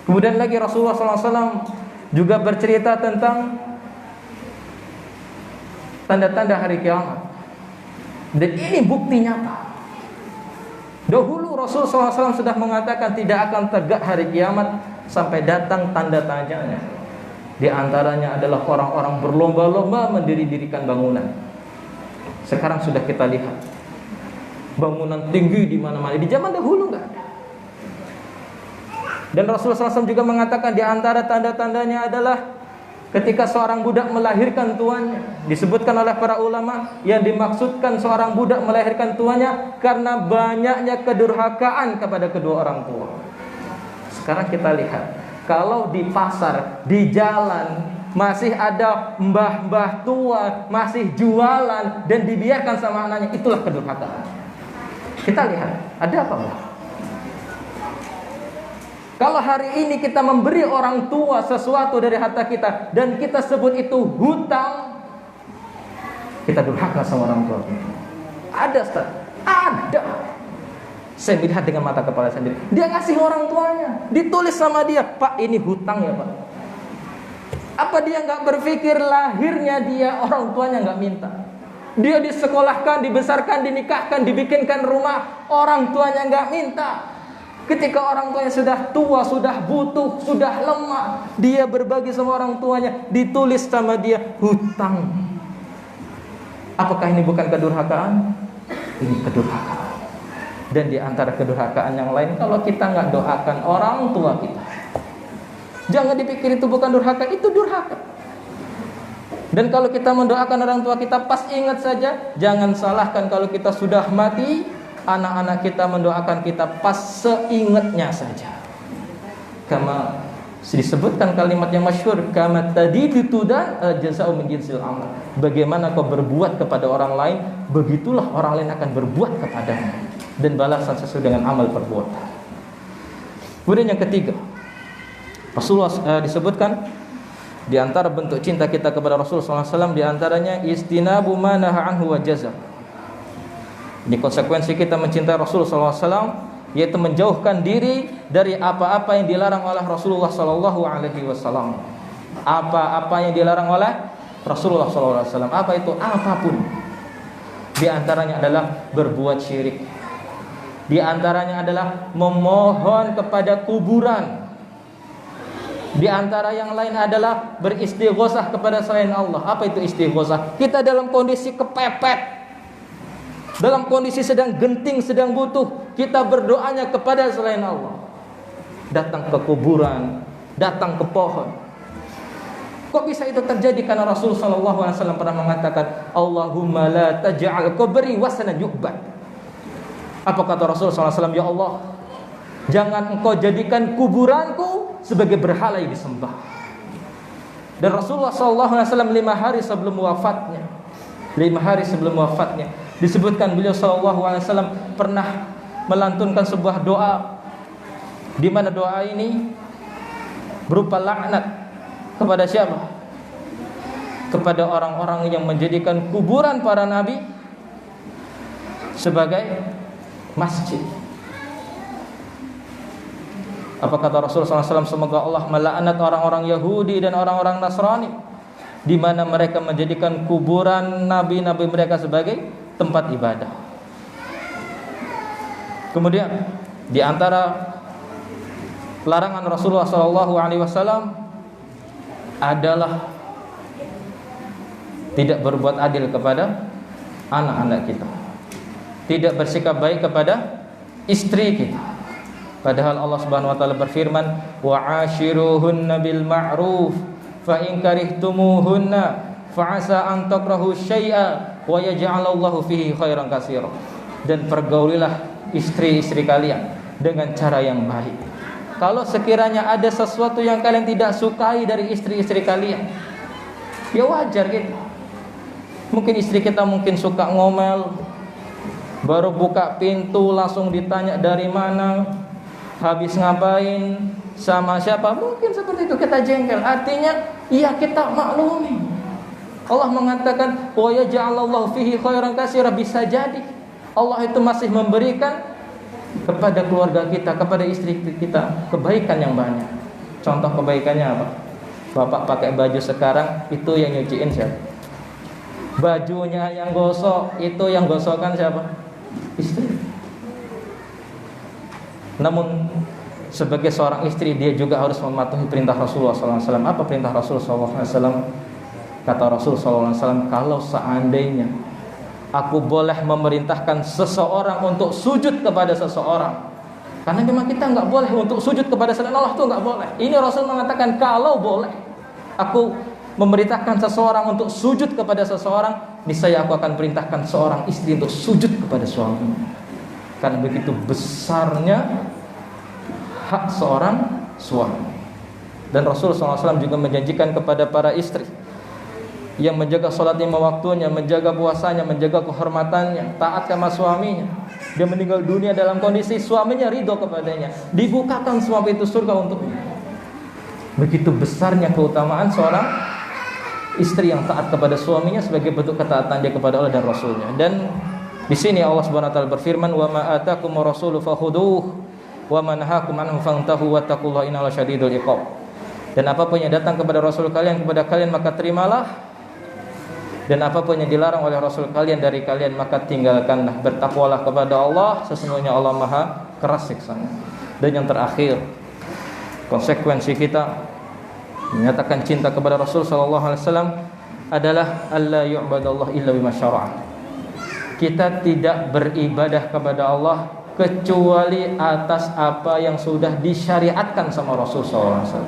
Kemudian lagi Rasulullah SAW juga bercerita tentang tanda-tanda hari kiamat. Dan ini bukti nyata. Dahulu Rasulullah SAW sudah mengatakan tidak akan tegak hari kiamat sampai datang tanda-tandanya. Di antaranya adalah orang-orang berlomba-lomba mendirikan bangunan. Sekarang sudah kita lihat bangunan tinggi di mana-mana. Di zaman dahulu enggak ada. Dan Rasulullah SAW juga mengatakan di antara tanda-tandanya adalah ketika seorang budak melahirkan tuannya. Disebutkan oleh para ulama yang dimaksudkan seorang budak melahirkan tuannya karena banyaknya kedurhakaan kepada kedua orang tua. Sekarang kita lihat, kalau di pasar, di jalan masih ada mbah-mbah tua masih jualan dan dibiarkan sama anaknya, itulah kedurhakaan. Kita lihat, ada apa mbah? Kalau hari ini kita memberi orang tua sesuatu dari harta kita dan kita sebut itu hutang, kita durhaka sama orang tua. Ada, Ustaz? Ada. Saya melihat dengan mata kepala sendiri. Dia ngasih orang tuanya, ditulis sama dia, Pak ini hutang ya Pak. Apa dia nggak berpikir lahirnya dia orang tuanya nggak minta? Dia disekolahkan, dibesarkan, dinikahkan, dibikinkan rumah, orang tuanya nggak minta. Ketika orang tuanya sudah tua, sudah butuh, sudah lemah, dia berbagi sama orang tuanya, ditulis sama dia hutang. Apakah ini bukan kedurhakaan? Ini kedurhakaan. Dan di antara kedurhakaan yang lain, kalau kita nggak doakan orang tua kita, jangan dipikir itu bukan durhaka, itu durhaka. Dan kalau kita mendoakan orang tua kita, pas ingat saja, jangan salahkan kalau kita sudah mati, anak-anak kita mendoakan kita pas seingatnya saja. Kama disebutkan kalimat yang masyhur, kama tadi ditudan jazaa'u min jinsil amal. Bagaimana kau berbuat kepada orang lain, begitulah orang lain akan berbuat kepadamu, dan balasan sesuai dengan amal perbuatan. Kemudian yang ketiga, Rasulullah disebutkan di antara bentuk cinta kita kepada Rasulullah SAW, di antaranya istinabu ma naha anhu wa jaza. Ini konsekuensi kita mencintai Rasulullah SAW, yaitu menjauhkan diri dari apa-apa yang dilarang oleh Rasulullah SAW. Apa-apa yang dilarang oleh Rasulullah SAW. Apa itu? Apapun. Di antaranya adalah berbuat syirik. Di antaranya adalah memohon kepada kuburan. Di antara yang lain adalah beristighosah kepada selain Allah. Apa itu istighosah? Kita dalam kondisi kepepet, dalam kondisi sedang genting, sedang butuh, kita berdoanya kepada selain Allah. Datang ke kuburan, datang ke pohon. Kok bisa itu terjadi? Karena Rasulullah SAW pernah mengatakan, Allahumma la taj'al qabri wasanan yu'bad. Apa kata Rasulullah SAW? Ya Allah, jangan engkau jadikan kuburanku sebagai berhala yang disembah. Dan Rasulullah SAW 5 hari sebelum wafatnya, 5 hari sebelum wafatnya, disebutkan beliau SAW pernah melantunkan sebuah doa, di mana doa ini berupa laknat kepada siapa? Kepada orang-orang yang menjadikan kuburan para nabi sebagai masjid. Apa kata Rasulullah SAW? Semoga Allah melaknat orang-orang Yahudi dan orang-orang Nasrani, di mana mereka menjadikan kuburan nabi-nabi mereka sebagai tempat ibadah. Kemudian di antara larangan Rasulullah SAW adalah tidak berbuat adil kepada anak-anak kita, tidak bersikap baik kepada istri kita. Padahal Allah Subhanahu wa taala berfirman, "Wa'ashiruhunna bil ma'ruf fa in karihtumuhunna fa'asa an takrahu syai'a wa yaj'alallahu fihi khairan katsira. Dan pergaulilah istri-istri kalian dengan cara yang baik. Kalau sekiranya ada sesuatu yang kalian tidak sukai dari istri-istri kalian, ya wajar gitu. Mungkin istri kita mungkin suka ngomel, baru buka pintu langsung ditanya dari mana, habis ngapain, sama siapa, mungkin seperti itu, kita jengkel. Artinya ya kita maklumi. Allah mengatakan wa yaj'alallahu fihi khairan katsira, bisa jadi Allah itu masih memberikan kepada keluarga kita, kepada istri kita kebaikan yang banyak. Contoh kebaikannya apa? Bapak pakai baju sekarang, itu yang nyuciin siapa? Bajunya yang gosok, itu yang gosokkan siapa? Istri. Namun sebagai seorang istri, dia juga harus mematuhi perintah Rasulullah SAW. Apa perintah Rasulullah SAW? Kata Rasulullah SAW, kalau seandainya aku boleh memerintahkan seseorang untuk sujud kepada seseorang, karena memang kita nggak boleh untuk sujud kepada selain Allah, itu nggak boleh. Ini Rasul mengatakan kalau boleh aku memerintahkan seseorang untuk sujud kepada seseorang, niscaya aku akan perintahkan seorang istri untuk sujud kepada suaminya. Karena begitu besarnya hak seorang suami. Dan Rasulullah SAW juga menjanjikan kepada para istri yang menjaga sholat lima waktunya, menjaga puasanya, menjaga kehormatannya, taat sama suaminya, dia meninggal dunia dalam kondisi suaminya ridho kepadanya, dibukakan semua pintu surga untuknya. Begitu besarnya keutamaan seorang istri yang taat kepada suaminya sebagai bentuk ketaatan dia kepada Allah dan Rasulnya. Dan di sini Allah Subhanahu wa taala berfirman, wa ma atakumur rasulu fakhuduhu wa ma nahakum anhu fantahu wattaqullaha innallaha syadidul iqab. Dan apapun yang datang kepada Rasul kalian, kepada kalian maka terimalah, dan apapun yang dilarang oleh Rasul kalian dari kalian maka tinggalkanlah. Bertakwalah kepada Allah, sesungguhnya Allah Maha keras siksanya. Dan yang terakhir, konsekuensi kita menyatakan cinta kepada Rasul SAW adalah alla yu'badallah illa bima syara'a. Kita tidak beribadah kepada Allah kecuali atas apa yang sudah disyariatkan sama Rasul SAW.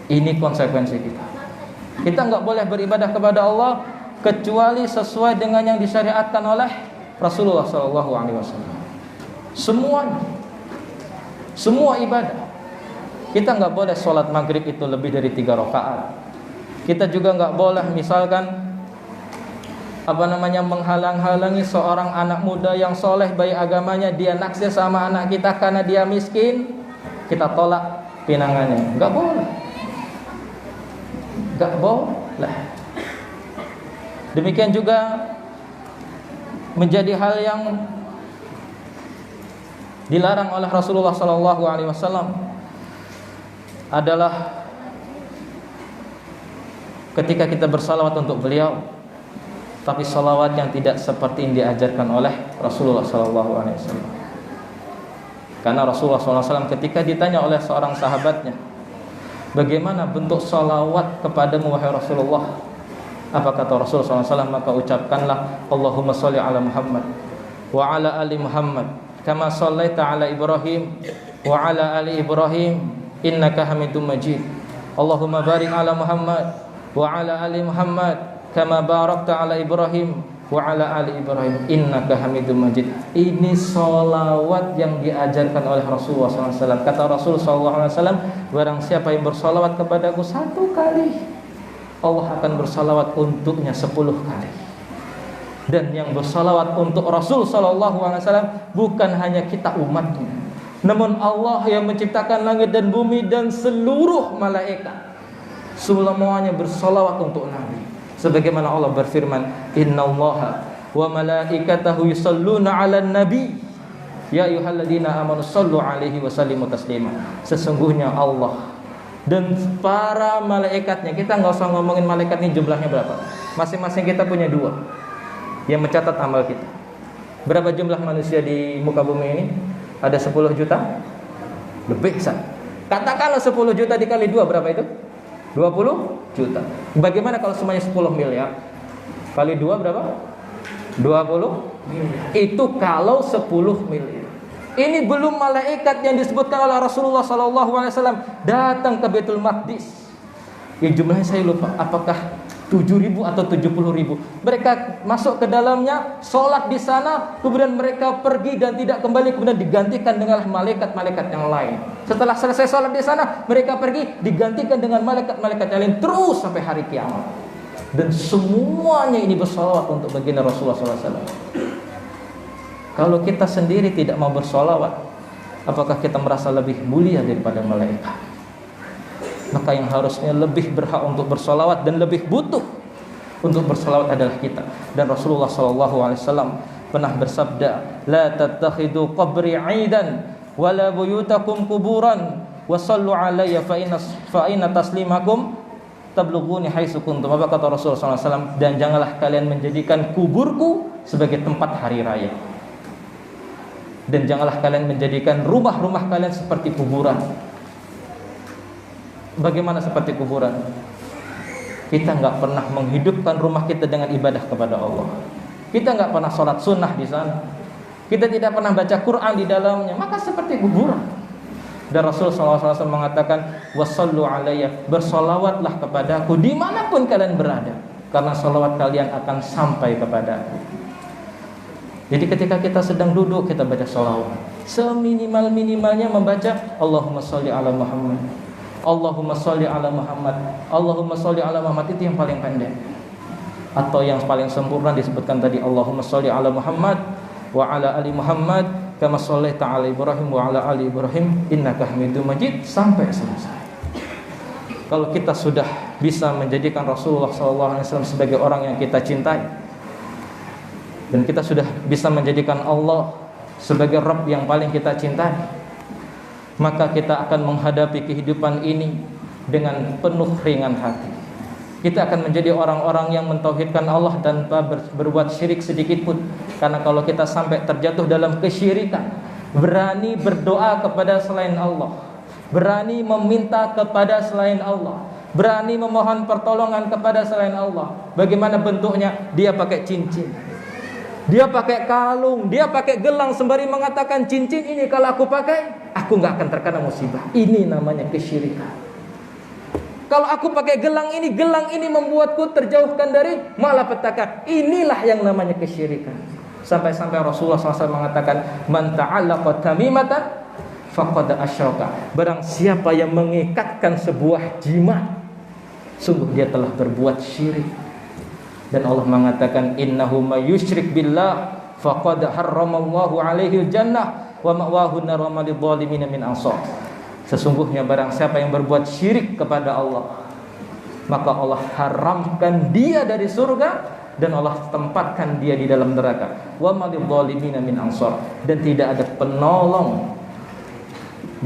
Ini konsekuensi kita. Kita nggak boleh beribadah kepada Allah kecuali sesuai dengan yang disyariatkan oleh Rasulullah SAW. Semuanya, semua ibadah. Kita nggak boleh sholat maghrib itu lebih dari 3 rakaat. Kita juga nggak boleh misalkan menghalang-halangi seorang anak muda yang soleh baik agamanya, dia naksir sama anak kita karena dia miskin, kita tolak pinangannya. Nggak boleh. Gak boleh. Demikian juga menjadi hal yang dilarang oleh Rasulullah SAW adalah ketika kita bersalawat untuk beliau, tapi salawat yang tidak seperti yang diajarkan oleh Rasulullah SAW. Karena Rasulullah SAW ketika ditanya oleh seorang sahabatnya, bagaimana bentuk salawat kepadamu wahai Rasulullah? Apa kata Rasulullah SAW? Maka ucapkanlah Allahumma sholli ala Muhammad wa ala ali Muhammad kama shallaita ala Ibrahim wa ala ali Ibrahim innaka Hamidum Majid. Allahumma barik ala Muhammad wa ala ali Muhammad kama barakta ala Ibrahim wa ala ali Ibrahim innaka Hamidum Majid. Ini salawat yang diajarkan oleh Rasulullah SAW. Kata Rasulullah SAW, barang siapa yang bersalawat kepadaku 1 kali, Allah akan bersalawat untuknya 10 kali. Dan yang bersalawat untuk Rasul SAW bukan hanya kita umatnya, namun Allah yang menciptakan langit dan bumi dan seluruh malaikat, semuanya bersalawat untuk Nabi. Sebagaimana Allah berfirman, innallaha wa malaikatahu yusalluna 'alan nabi ya ayyuhalladzina amanu shallu 'alaihi wa sallimu taslima. Sesungguhnya Allah dan para malaikatnya, kita nggak usah ngomongin malaikat ini jumlahnya berapa, masing-masing kita punya 2 yang mencatat amal kita. Berapa jumlah manusia di muka bumi ini? Ada 10 juta? Lebih, katakanlah 10 juta dikali 2 berapa itu? 20 juta. Bagaimana kalau semuanya 10 miliar? Kali 2 berapa? 20 miliar. Itu kalau 10 miliar. Ini belum malaikat yang disebutkan oleh Rasulullah SAW datang ke Baitul Maqdis. Yang jumlahnya saya lupa. Apakah 7.000 atau 70.000. Mereka masuk ke dalamnya, sholat di sana, kemudian mereka pergi dan tidak kembali, kemudian digantikan dengan malaikat-malaikat yang lain. Setelah selesai sholat di sana, mereka pergi, digantikan dengan malaikat-malaikat yang lain terus sampai hari kiamat. Dan semuanya ini bersolawat untuk baginda Rasulullah SAW. Kalau kita sendiri tidak mau bersolawat, apakah kita merasa lebih mulia daripada malaikat? Maka yang harusnya lebih berhak untuk bersolawat dan lebih butuh untuk bersolawat adalah kita. Dan Rasulullah SAW pernah bersabda, la tattakhidu qabri 'aidan wala buyutakum kuburan wa sallu alayya fa inna taslimakum tablughuni haitsu kuntum. Apa kata Rasulullah SAW? Dan janganlah kalian menjadikan kuburku sebagai tempat hari raya, dan janganlah kalian menjadikan rumah-rumah kalian seperti kuburan. Bagaimana seperti kuburan? Kita nggak pernah menghidupkan rumah kita dengan ibadah kepada Allah. Kita nggak pernah sholat sunnah di sana. Kita tidak pernah baca Quran di dalamnya. Maka seperti kuburan. Dan Rasulullah SAW mengatakan, wasallu alayya, bersolawatlah kepadaku dimanapun kalian berada, karena solawat kalian akan sampai kepadaku. Jadi ketika kita sedang duduk, kita baca solawat. Seminimal-minimalnya membaca Allahumma sholli ala Muhammad, Allahumma sholli ala Muhammad, Allahumma sholli ala Muhammad. Itu yang paling pendek. Atau yang paling sempurna disebutkan tadi, Allahumma sholli ala Muhammad wa ala ali Muhammad kama shallaita ala Ibrahim wa ala ali Ibrahim innaka Hamidum Majid, sampai selesai. Kalau kita sudah bisa menjadikan Rasulullah SAW sebagai orang yang kita cintai, dan kita sudah bisa menjadikan Allah sebagai Rabb yang paling kita cintai, maka kita akan menghadapi kehidupan ini dengan penuh ringan hati. Kita akan menjadi orang-orang yang mentauhidkan Allah tanpa berbuat syirik sedikit pun. Karena kalau kita sampai terjatuh dalam kesyirikan, berani berdoa kepada selain Allah, berani meminta kepada selain Allah, berani memohon pertolongan kepada selain Allah, bagaimana bentuknya? Dia pakai cincin, dia pakai kalung, dia pakai gelang, sembari mengatakan cincin ini kalau aku pakai, aku gak akan terkena musibah. Ini namanya kesyirikan. Kalau aku pakai gelang ini membuatku terjauhkan dari malapetaka. Inilah yang namanya kesyirikan. Sampai-sampai Rasulullah SAW mengatakan, man ta'allaqa tamimatan faqad asyraka. Barang siapa yang mengikatkan sebuah jimat, sungguh dia telah berbuat syirik. Dan Allah mengatakan, innahu may yusyrik billah faqad harramallahu alaihi jannah wa ma'wahu nar wa malidh dhalimin min ansar. Sesungguhnya barang siapa yang berbuat syirik kepada Allah, maka Allah haramkan dia dari surga, dan Allah tempatkan dia di dalam neraka. Wa malidh dhalimin min ansar. Dan tidak ada penolong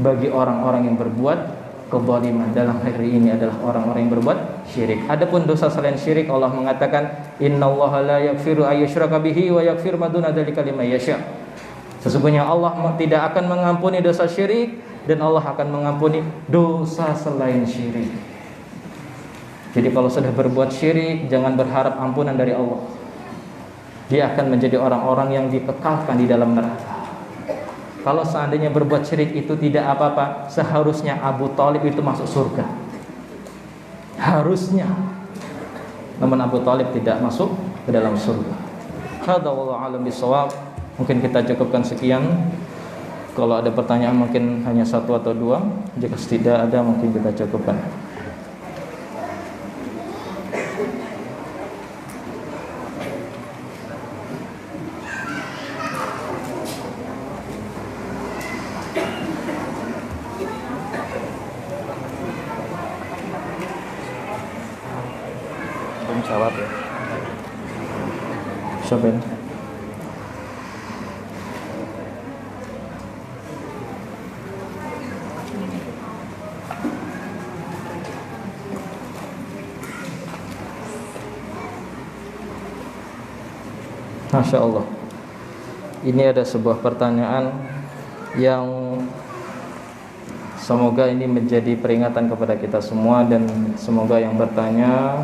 bagi orang-orang yang berbuat kezaliman. Dalam hari ini adalah orang-orang yang berbuat syirik. Adapun dosa selain syirik, Allah mengatakan, innallaha la yaghfiru ayyushraka bihi wa yaghfiru ma duna dzalika liman yasha. Sesungguhnya Allah tidak akan mengampuni dosa syirik, dan Allah akan mengampuni dosa selain syirik. Jadi kalau sudah berbuat syirik, jangan berharap ampunan dari Allah. Dia akan menjadi orang-orang yang dikekalkan di dalam neraka. Kalau seandainya berbuat syirik itu tidak apa-apa, seharusnya Abu Thalib itu masuk surga. Harusnya. Namun Abu Thalib tidak masuk ke dalam surga. Hadza wallahu a'lam bishawab. Mungkin kita cukupkan sekian. Kalau ada pertanyaan mungkin hanya satu atau dua. Jika tidak ada, mungkin kita cukupkan. Belum jawab ya. Siapa ini? Masya Allah. Ini ada sebuah pertanyaan yang semoga ini menjadi peringatan kepada kita semua, dan semoga yang bertanya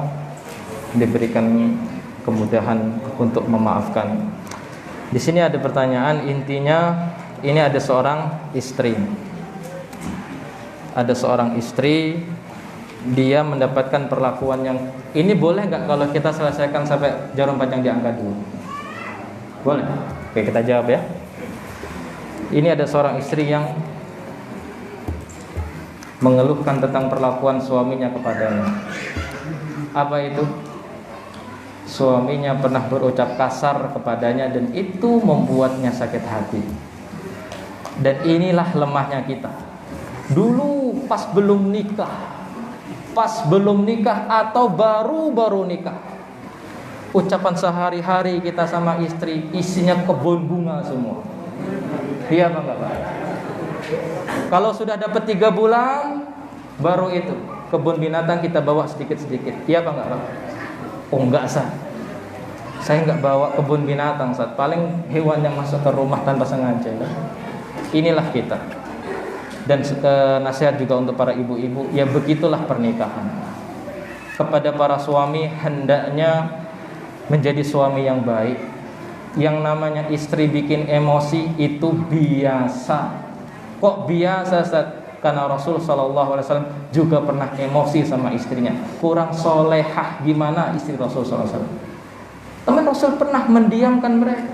diberikan kemudahan untuk memaafkan. Di sini ada pertanyaan, intinya ini ada seorang istri. Ada seorang istri dia mendapatkan perlakuan yang ini. Boleh nggak kalau kita selesaikan sampai jarum panjang diangkat dulu? Boleh? Oke, kita jawab ya. Ini ada seorang istri yang mengeluhkan tentang perlakuan suaminya kepadanya. Apa itu? Suaminya pernah berucap kasar kepadanya dan itu membuatnya sakit hati. Dan inilah lemahnya kita. Dulu pas belum nikah atau baru nikah, ucapan sehari-hari kita sama istri isinya kebun bunga semua. Iya apa enggak, Pak? Kalau sudah dapat 3 bulan, baru itu kebun binatang kita bawa sedikit-sedikit. Iya apa enggak, Pak? Oh enggak, saya enggak bawa kebun binatang, paling hewan yang masuk ke rumah tanpa sengaja. Inilah kita. Dan nasihat juga untuk para ibu-ibu, ya begitulah pernikahan. Kepada para suami, hendaknya menjadi suami yang baik. Yang namanya istri bikin emosi itu biasa. Kok biasa, Ustaz? Karena Rasul SAW juga pernah emosi sama istrinya. Kurang solehah gimana istri Rasul SAW? Teman Rasul pernah mendiamkan mereka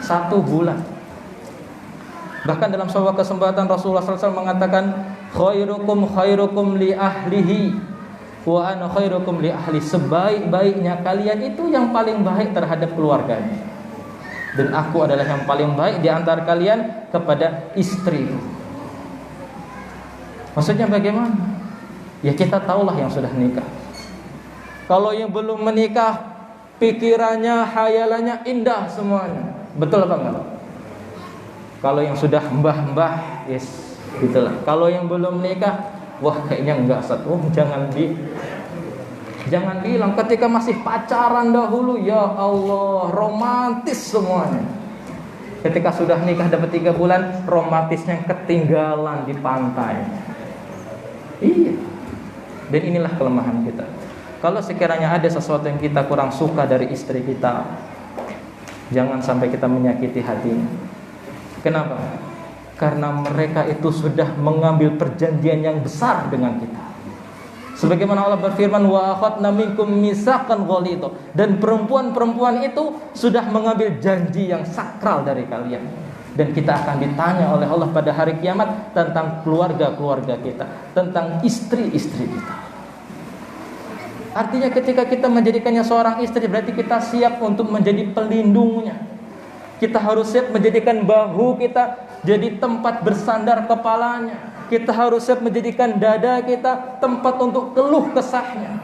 1 bulan. Bahkan dalam sebuah kesempatan Rasulullah SAW mengatakan, khairukum li ahlihi wa ana khairukum li ahli. Sebaik-baiknya kalian itu yang paling baik terhadap keluarganya, dan aku adalah yang paling baik di antara kalian kepada istri. Maksudnya bagaimana? Ya kita tahulah yang sudah nikah. Kalau yang belum menikah, pikirannya, hayalannya indah semuanya. Betul apa enggak? Kalau yang sudah mbah-mbah, yes, gitulah. Kalau yang belum nikah, wah kayaknya enggak, Ustaz. Jangan bilang ketika masih pacaran dahulu, ya Allah, romantis semuanya. Ketika sudah nikah dapat 3 bulan, romantisnya ketinggalan di pantai. Iya. Dan inilah kelemahan kita. Kalau sekiranya ada sesuatu yang kita kurang suka dari istri kita, jangan sampai kita menyakiti hatinya. Kenapa? Karena mereka itu sudah mengambil perjanjian yang besar dengan kita. Sebagaimana Allah berfirman, wa akhadna minkum mitsaqan ghalidha, dan perempuan-perempuan itu sudah mengambil janji yang sakral dari kalian. Dan kita akan ditanya oleh Allah pada hari kiamat tentang keluarga-keluarga kita, tentang istri-istri kita. Artinya ketika kita menjadikannya seorang istri, berarti kita siap untuk menjadi pelindungnya. Kita harus siap menjadikan bahu kita jadi tempat bersandar kepalanya. Kita harus siap menjadikan dada kita tempat untuk keluh kesahnya,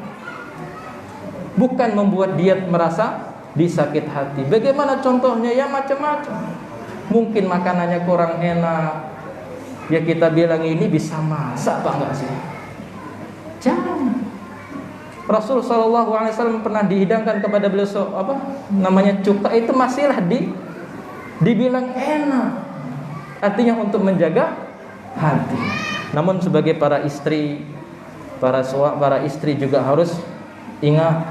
bukan membuat dia merasa disakit hati. Bagaimana contohnya? Ya macam-macam. Mungkin makanannya kurang enak, ya kita bilang ini bisa masak apa enggak sih? Jangan. Rasul SAW pernah dihidangkan kepada beliau cuka itu masihlah dibilang enak. Artinya untuk menjaga hati. Namun sebagai para istri juga harus ingat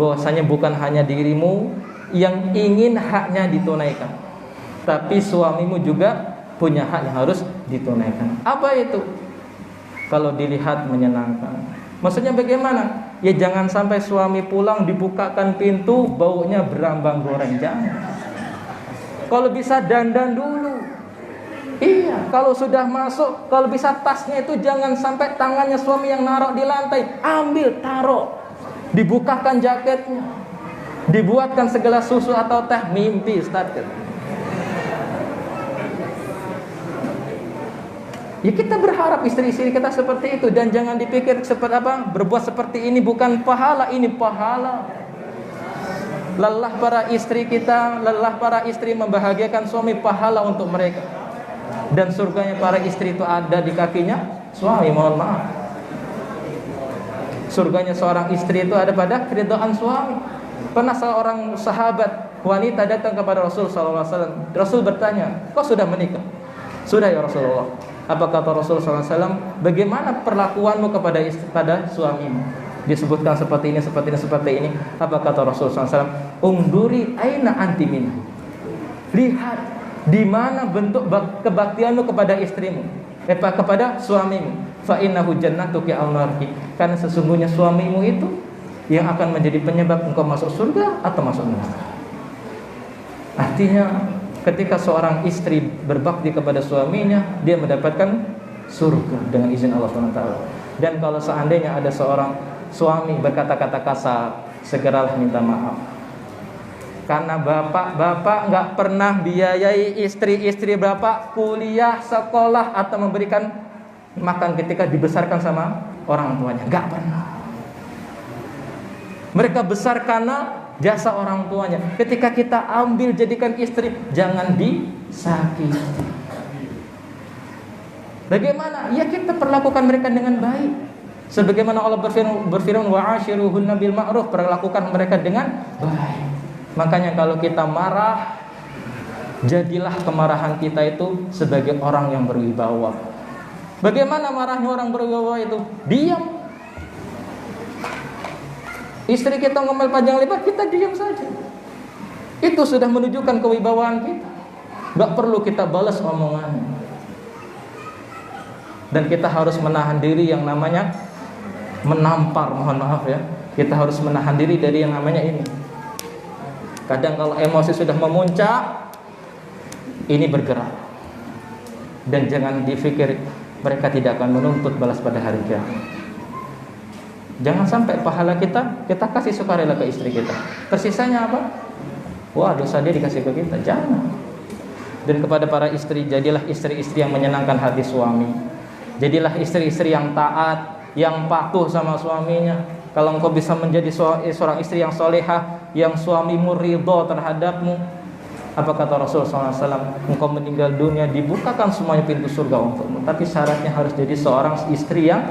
bahwasanya bukan hanya dirimu yang ingin haknya ditunaikan, tapi suamimu juga punya hak yang harus ditunaikan. Apa itu? Kalau dilihat menyenangkan. Maksudnya bagaimana? Ya jangan sampai suami pulang dibukakan pintu baunya berambang goreng, jangan. Kalau bisa dandan dulu. Iya, kalau sudah masuk, kalau bisa tasnya itu jangan sampai tangannya suami yang naruh di lantai, ambil, taruh. Dibukakan jaketnya. Dibuatkan segala susu atau teh, mimpi Ustaz. Ya kita berharap istri-istri kita seperti itu, dan jangan dipikir seperti apa, berbuat seperti ini bukan pahala, ini pahala. Lelah para istri kita, lelah para istri membahagiakan suami, pahala untuk mereka. Dan surganya para istri itu ada di kakinya suami, mohon maaf. Surganya seorang istri itu ada pada keridhaan suami. Pernah seorang sahabat wanita datang kepada Rasul SAW. Rasul bertanya, kau sudah menikah? Sudah ya Rasulullah. Apa kata Rasul SAW? Bagaimana perlakuanmu kepada suamimu? Disebutkan seperti ini. Apa kata Rasulullah SAW? Unduri aina anti minhu. Lihat di mana bentuk kebaktianmu kepada istrimu, kepada suamimu. fa innahu jannatuki aw narki, karena sesungguhnya suamimu itu yang akan menjadi penyebab engkau masuk surga atau masuk neraka. Artinya ketika seorang istri berbakti kepada suaminya, dia mendapatkan surga dengan izin Allah SWT. Dan kalau seandainya ada seorang suami berkata-kata kasar, segeralah minta maaf. Karena bapak nggak pernah biayai istri-istri bapak kuliah, sekolah, atau memberikan makan ketika dibesarkan sama orang tuanya. Nggak pernah. Mereka besar karena jasa orang tuanya. Ketika kita ambil jadikan istri, jangan disakiti. Bagaimana? Ya kita perlakukan mereka dengan baik. Sebagaimana Allah berfirman wa'ashiruhunna bil ma'ruf, perlakukan mereka dengan baik. Makanya kalau kita marah, jadilah kemarahan kita itu sebagai orang yang berwibawa. Bagaimana marahnya orang berwibawa itu? Diam. Istri kita ngomel panjang lebar, kita diam saja. Itu sudah menunjukkan kewibawaan kita. Gak perlu kita balas omongannya. Dan kita harus menahan diri yang namanya menampar, mohon maaf ya. Kita harus menahan diri dari yang namanya ini. Kadang kalau emosi sudah memuncak, ini bergerak. Dan jangan dipikir mereka tidak akan menuntut balas pada hari kiamat. Jangan sampai pahala kita kasih sukarela ke istri kita. Tersisanya apa? Wah, dosa dia dikasih ke kita. Jangan. Dan kepada para istri, jadilah istri-istri yang menyenangkan hati suami. Jadilah istri-istri yang taat, yang patuh sama suaminya. Kalau engkau bisa menjadi seorang istri yang solehah, yang suamimu ridho terhadapmu, apa kata Rasulullah SAW? Engkau meninggal dunia, dibukakan semuanya pintu surga untukmu. Tapi syaratnya harus jadi seorang istri yang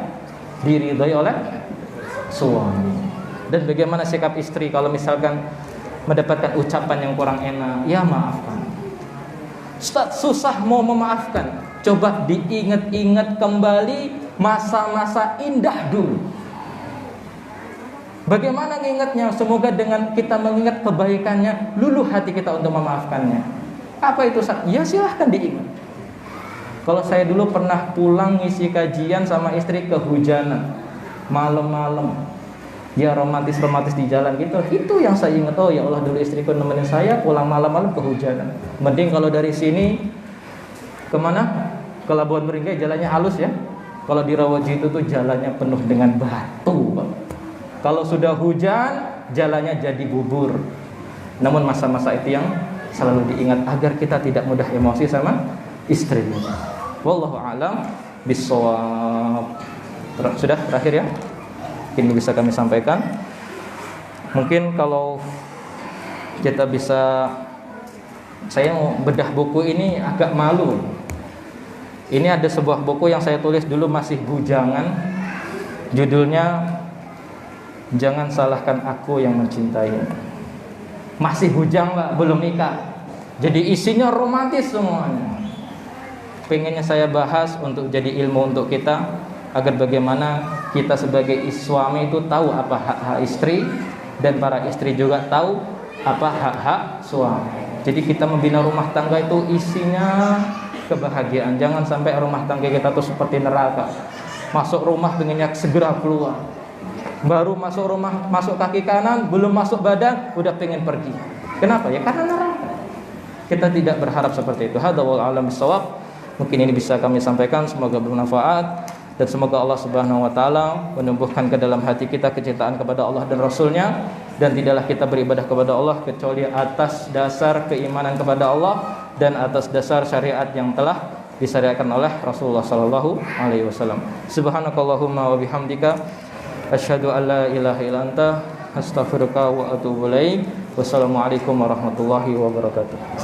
diridhoi oleh suami. Dan bagaimana sikap istri kalau misalkan mendapatkan ucapan yang kurang enak? Ya maafkan. Ustaz, susah mau memaafkan. Coba diingat-ingat kembali masa-masa indah dulu. Bagaimana mengingatnya? Semoga dengan kita mengingat kebaikannya, luluh hati kita untuk memaafkannya. Apa itu? Ya silahkan diingat. Kalau saya dulu pernah pulang ngisi kajian sama istri kehujanan, malam-malam, ya romantis-romantis di jalan gitu. Itu yang saya ingat. Oh ya Allah, dulu istriku nemenin saya pulang malam-malam kehujanan. Mending kalau dari sini kemana? Ke Labuan Meringgai jalannya halus ya. Kalau di Rawaji itu tuh jalannya penuh dengan batu. Kalau sudah hujan, jalannya jadi bubur. Namun masa-masa itu yang selalu diingat agar kita tidak mudah emosi sama istri. Wallahu a'lam bissawab. Sudah terakhir ya. Ini bisa kami sampaikan. Mungkin kalau kita bisa, saya mau bedah buku ini agak malu. Ini ada sebuah buku yang saya tulis dulu masih bujangan. Judulnya Jangan Salahkan Aku Yang Mencintai. Masih bujang Pak, belum nikah. Jadi isinya romantis semuanya. Pengennya saya bahas untuk jadi ilmu untuk kita, agar bagaimana kita sebagai suami itu tahu apa hak-hak istri, dan para istri juga tahu apa hak-hak suami. Jadi kita membina rumah tangga itu isinya kebahagiaan. Jangan sampai rumah tangga kita tuh seperti neraka. Masuk rumah pengennya segera keluar. Baru masuk rumah, masuk kaki kanan, belum masuk badan, udah pengen pergi. Kenapa? Ya karena neraka. Kita tidak berharap seperti itu. Hadza wal a'lam bissawab. Mungkin ini bisa kami sampaikan, semoga bermanfaat. Dan semoga Allah Subhanahu wa taala menumbuhkan ke dalam hati kita kecintaan kepada Allah dan Rasul-Nya. Dan tidaklah kita beribadah kepada Allah kecuali atas dasar keimanan kepada Allah dan atas dasar syariat yang telah disyariatkan oleh Rasulullah sallallahu alaihi wasallam. Subhanakallahumma wa bihamdika asyhadu an la ilaha illa anta astaghfiruka wa atubu ilaik. Wassalamualaikum warahmatullahi wabarakatuh.